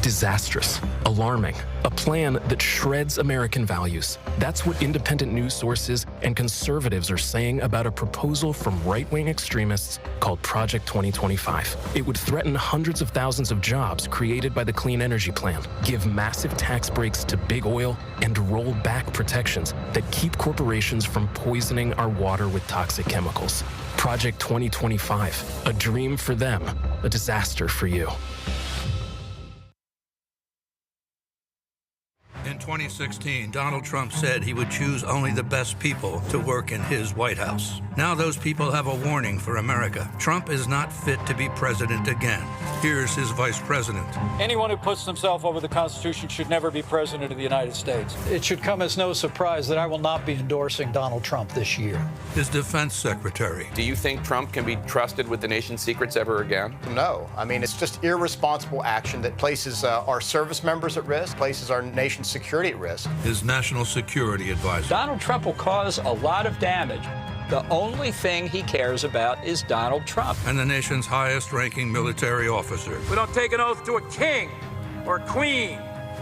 Disastrous, alarming, a plan that shreds American values. That's what independent news sources and conservatives are saying about a proposal from right-wing extremists called Project 2025. It would threaten hundreds of thousands of jobs created by the Clean Energy Plan, give massive tax breaks to big oil, and roll back protections that keep corporations from poisoning our water with toxic chemicals. Project 2025, a dream for them, a disaster for you. In 2016, Donald Trump said he would choose only the best people to work in his White House. Now those people have a warning for America. Trump is not fit to be president again. Here's his vice president. Anyone who puts themselves over the Constitution should never be president of the United States. It should come as no surprise that I will not be endorsing Donald Trump this year. His defense secretary. Do you think Trump can be trusted with the nation's secrets ever again? No. I mean, it's just irresponsible action that places our service members at risk, places our nation's security at risk. His national security advisor. Donald Trump will cause a lot of damage. The only thing he cares about is Donald Trump. And the nation's highest-ranking military officer. We don't take an oath to a king or a queen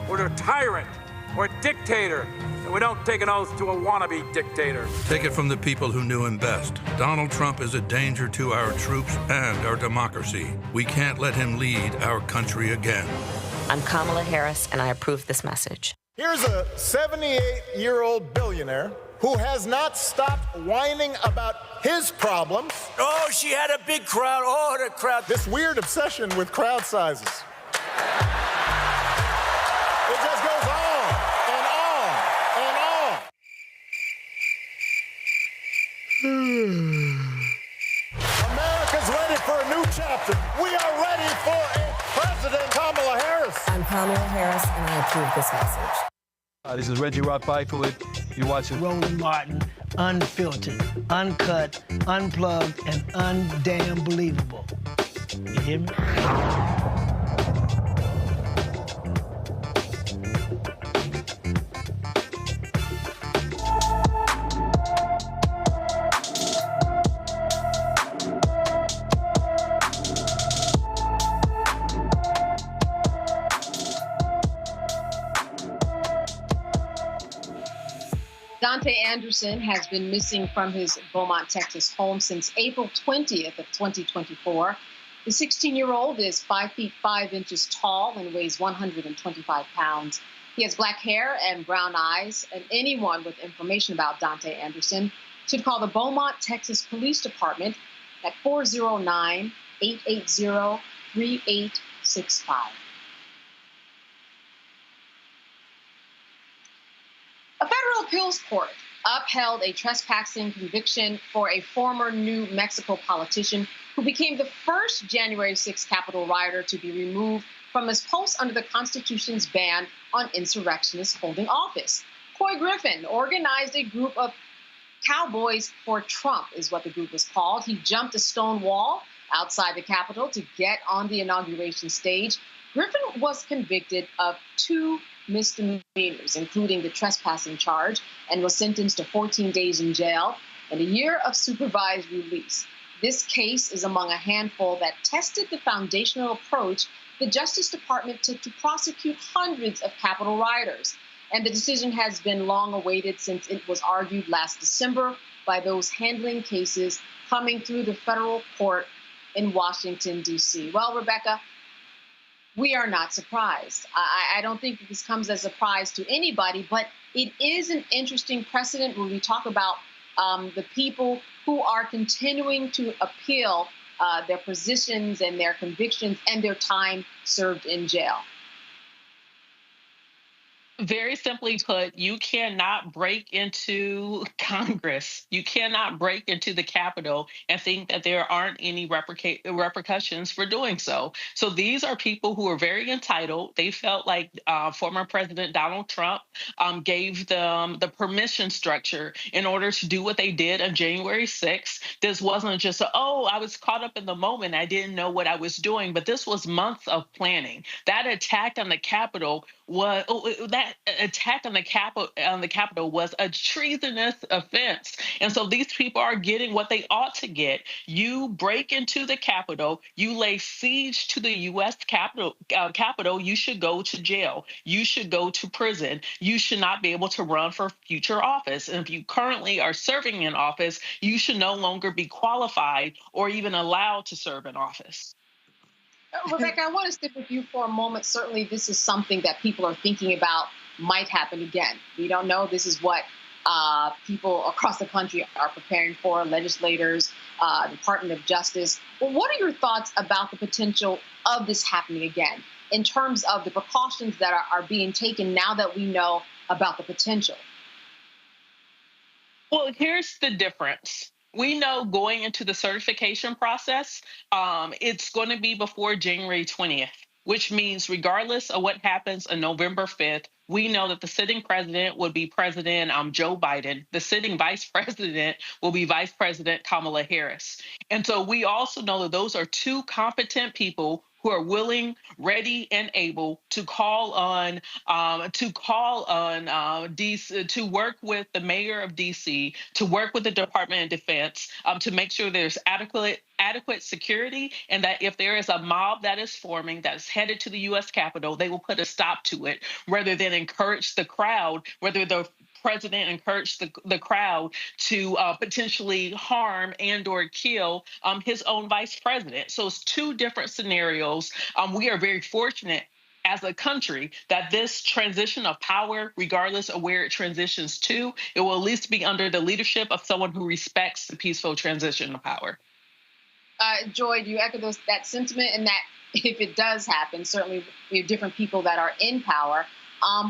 or to a tyrant or a dictator. And we don't take an oath to a wannabe dictator. Take it from the people who knew him best. Donald Trump is a danger to our troops and our democracy. We can't let him lead our country again. I'm Kamala Harris, and I approve this message. Here's a 78-year-old billionaire who has not stopped whining about his problems. Oh, she had a big crowd. Oh, the crowd. This weird obsession with crowd sizes. It just goes on and on and on. America's ready for a new chapter. We are ready for a President Kamala Harris. I'm Kamala Harris, and I approve this message. This is Reggie Rock Pipewood. You're watching Roland Martin, unfiltered, uncut, unplugged, and undamn believable. You hear me? Dante Anderson has been missing from his Beaumont, Texas home since April 20th of 2024. The 16-year-old is 5 feet 5 inches tall and weighs 125 pounds. He has black hair and brown eyes, and anyone with information about Dante Anderson should call the Beaumont, Texas Police Department at 409-880-3865. A federal appeals court upheld a trespassing conviction for a former New Mexico politician who became the first January 6 Capitol rioter to be removed from his post under the Constitution's ban on insurrectionists holding office. Coy Griffin organized a group of Cowboys for Trump, is what the group was called. He jumped a stone wall outside the Capitol to get on the inauguration stage. Griffin was convicted of 2 misdemeanors, including the trespassing charge, and was sentenced to 14 days in jail and a year of supervised release. This case is among a handful that tested the foundational approach the Justice Department took to prosecute hundreds of Capitol rioters. And the decision has been long awaited since it was argued last December by those handling cases coming through the federal court in Washington, D.C. Well, Rebecca, we are not surprised. I don't think this comes as a surprise to anybody, but it is an interesting precedent when we talk about the people who are continuing to appeal their positions and their convictions and their time served in jail. Very simply put, you cannot break into Congress. You cannot break into the Capitol and think that there aren't any repercussions for doing so. So these are people who are very entitled. They felt like former President Donald Trump gave them the permission structure in order to do what they did on January 6th. This wasn't just, I was caught up in the moment. I didn't know what I was doing, but this was months of planning. That attack on the Capitol was was a treasonous offense. And so these people are getting what they ought to get. You break into the Capitol, you lay siege to the U.S. Capitol, you should go to jail. You should go to prison. You should not be able to run for future office. And if you currently are serving in office, you should no longer be qualified or even allowed to serve in office. Rebecca, I want to stick with you for a moment. Certainly, this is something that people are thinking about might happen again. We don't know. This is what people across the country are preparing for, legislators, Department of Justice. Well, what are your thoughts about the potential of this happening again in terms of the precautions that are being taken now that we know about the potential? Well, here's the difference. We know going into the certification process, it's going to be before January 20th, which means regardless of what happens on November 5th, we know that the sitting president would be President Joe Biden. The sitting vice president will be Vice President Kamala Harris. And so we also know that those are 2 competent people who are willing, ready, and able to call on DC, to work with the mayor of DC, to work with the Department of Defense, to make sure there's adequate security, and that if there is a mob that is forming that's headed to the U.S. Capitol, they will put a stop to it, rather than encourage the crowd, whether the president encouraged the crowd to potentially harm and or kill his own vice president. So it's 2 different scenarios. We are very fortunate as a country that this transition of power, regardless of where it transitions to, it will at least be under the leadership of someone who respects the peaceful transition of power. Joy, do you echo that sentiment? And that if it does happen, certainly we have different people that are in power,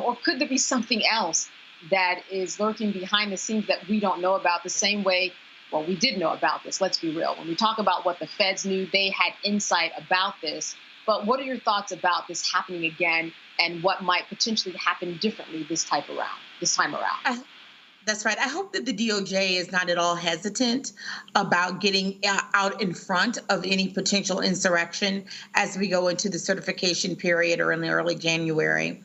or could there be something else that is lurking behind the scenes that we don't know about the same way? Well, we did know about this. Let's be real. When we talk about what the feds knew, they had insight about this. But what are your thoughts about this happening again and what might potentially happen differently this time around? That's right. I hope that the DOJ is not at all hesitant about getting out in front of any potential insurrection as we go into the certification period or in the early January.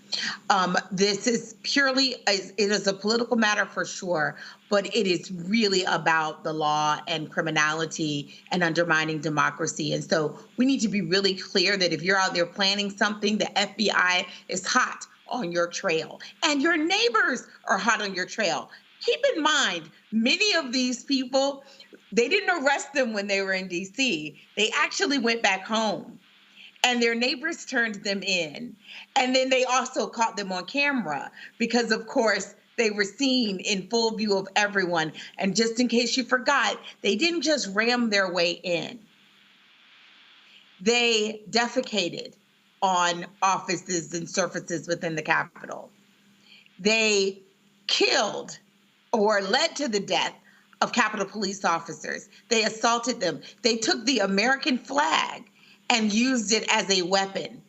This is purely, it is a political matter for sure, but it is really about the law and criminality and undermining democracy. And so we need to be really clear that if you're out there planning something, the FBI is hot on your trail and your neighbors are hot on your trail. Keep in mind, many of these people, they didn't arrest them when they were in D.C. They actually went back home and their neighbors turned them in. And then they also caught them on camera because, of course, they were seen in full view of everyone. And just in case you forgot, they didn't just ram their way in. They defecated on offices and surfaces within the Capitol. They killed or led to the death of Capitol police officers. They assaulted them. They took the American flag and used it as a weapon.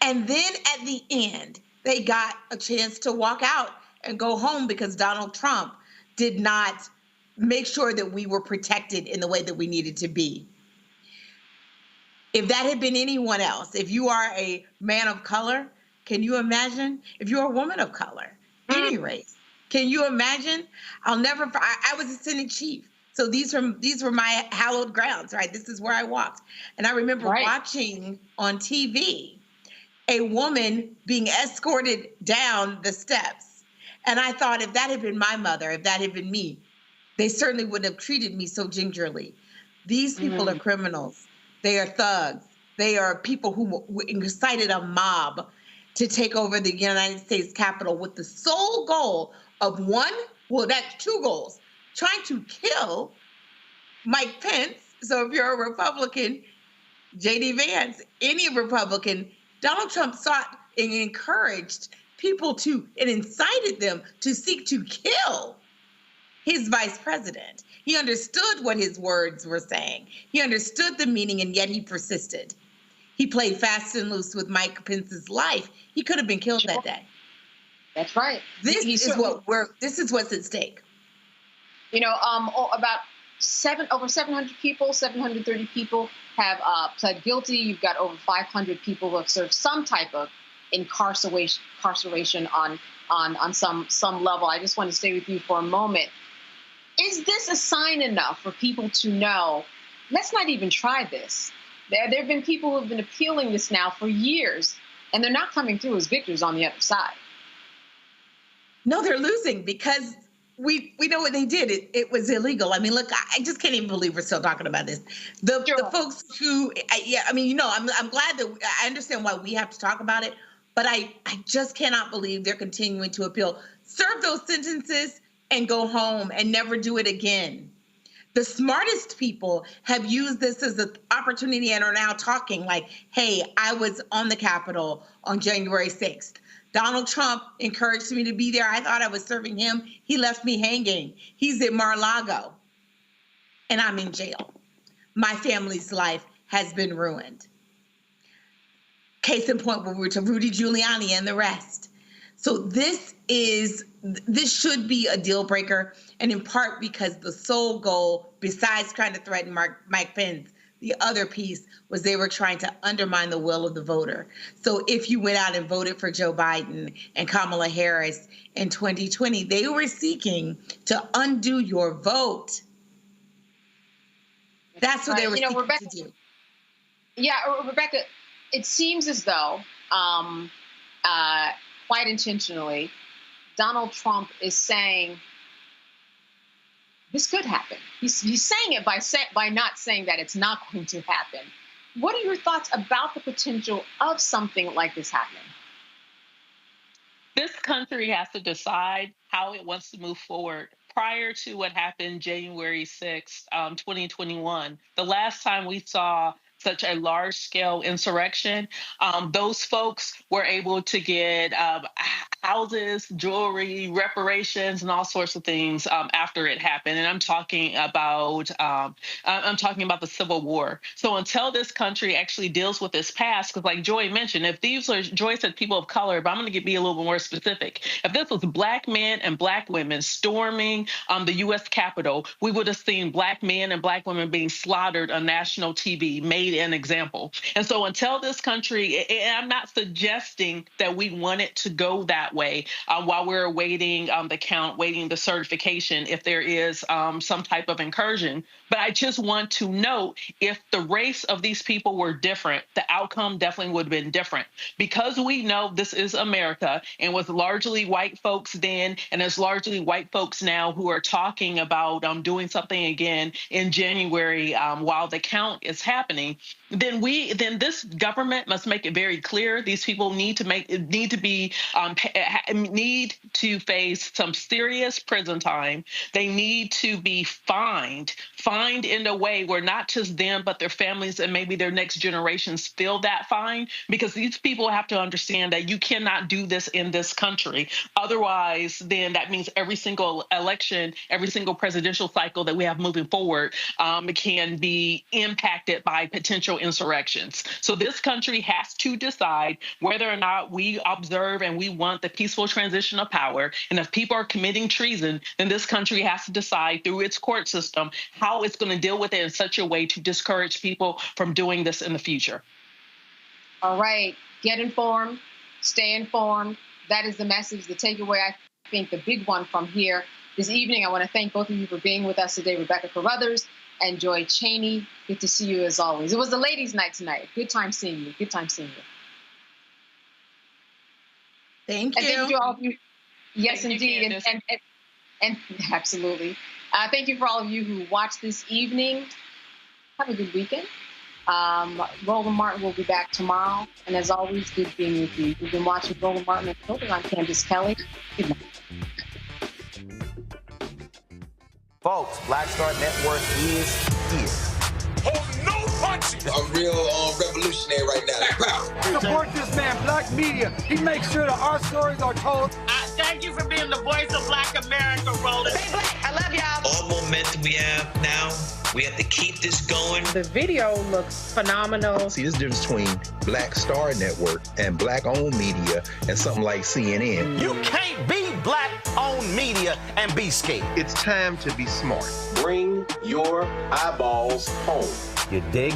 And then at the end, they got a chance to walk out and go home because Donald Trump did not make sure that we were protected in the way that we needed to be. If that had been anyone else, if you are a man of color, can you imagine? If you're a woman of color, any race, can you imagine? I was a Senate chief. So these were my hallowed grounds, right? This is where I walked. And I remember watching on TV a woman being escorted down the steps. And I thought, if that had been my mother, if that had been me, they certainly wouldn't have treated me so gingerly. These people are criminals. They are thugs. They are people who incited a mob to take over the United States Capitol with the sole goal of that's two goals, trying to kill Mike Pence. So if you're a Republican, J.D. Vance, any Republican, Donald Trump sought and encouraged people and incited them to seek to kill his vice president. He understood what his words were saying. He understood the meaning, and yet he persisted. He played fast and loose with Mike Pence's life. He could have been killed that day. That's right. This is what's at stake. You know, about over 700 people, 730 people have pled guilty. You've got over 500 people who have served some type of incarceration on some level. I just want to stay with you for a moment. Is this a sign enough for people to know, let's not even try this? There have been people who have been appealing this now for years, and they're not coming through as victors on the other side. No, they're losing because we know what they did. It was illegal. I mean, look, I just can't even believe we're still talking about this. The folks who, I'm glad that I understand why we have to talk about it, but I just cannot believe they're continuing to appeal. Serve those sentences and go home and never do it again. The smartest people have used this as an opportunity and are now talking like, hey, I was on the Capitol on January 6th. Donald Trump encouraged me to be there. I thought I was serving him. He left me hanging. He's at Mar-a-Lago, and I'm in jail. My family's life has been ruined. Case in point, we're to Rudy Giuliani and the rest. So this should be a deal breaker, and in part because the sole goal, besides trying to threaten Mike Pence, the other piece was they were trying to undermine the will of the voter. So if you went out and voted for Joe Biden and Kamala Harris in 2020, they were seeking to undo your vote. That's what they were seeking to do. Yeah, Rebecca, it seems as though, quite intentionally, Donald Trump is saying this could happen. He's saying it by not saying that it's not going to happen. What are your thoughts about the potential of something like this happening? This country has to decide how it wants to move forward. Prior to what happened January 6th, 2021, the last time we saw such a large-scale insurrection, those folks were able to get houses, jewelry, reparations, and all sorts of things after it happened. And I'm talking about the Civil War. So until this country actually deals with its past, because like Joy mentioned, if these are, Joy said people of color, but I'm going to be a little bit more specific. If this was Black men and Black women storming the U.S. Capitol, we would have seen Black men and Black women being slaughtered on national TV, made an example. And so until this country, and I'm not suggesting that we want it to go that way while we're awaiting the count, waiting the certification, if there is some type of incursion. But I just want to note, if the race of these people were different, the outcome definitely would have been different. Because we know this is America and was largely white folks then, and it's largely white folks now who are talking about doing something again in January while the count is happening, then this government must make it very clear these people need to face some serious prison time. They need to be fined in a way where not just them, but their families and maybe their next generations feel that fine, because these people have to understand that you cannot do this in this country. Otherwise, then that means every single election, every single presidential cycle that we have moving forward can be impacted by potential insurrections. So this country has to decide whether or not we observe and we want the peaceful transition of power. And if people are committing treason, then this country has to decide through its court system how it's going to deal with it in such a way to discourage people from doing this in the future. All right. Get informed. Stay informed. That is the message, the takeaway, I think the big one from here this evening. I want to thank both of you for being with us today, Rebecca Carruthers and Joy Cheney. Good to see you as always. It was the ladies' night tonight. Good time seeing you. Good time seeing you. Thank and you. Thank you to all of you. Yes, thank indeed. You, and absolutely. Thank you for all of you who watched this evening. Have a good weekend. Roland Martin will be back tomorrow. And as always, good being with you. You've been watching Roland Martin and Filter. I'm Candace Kelly. Good night. Folks, Black Star Network is here. Oh, no punches! I'm real revolutionary right now. Support this man, Black Media. He makes sure that our stories are told. Thank you for being the voice of Black America, Roland. Stay black. I love y'all. All momentum we have now, we have to keep this going. The video looks phenomenal. See, there's a difference between Black Star Network and Black-owned media and something like CNN. You can't be Black-owned media and be scared. It's time to be smart. Bring your eyeballs home. You dig?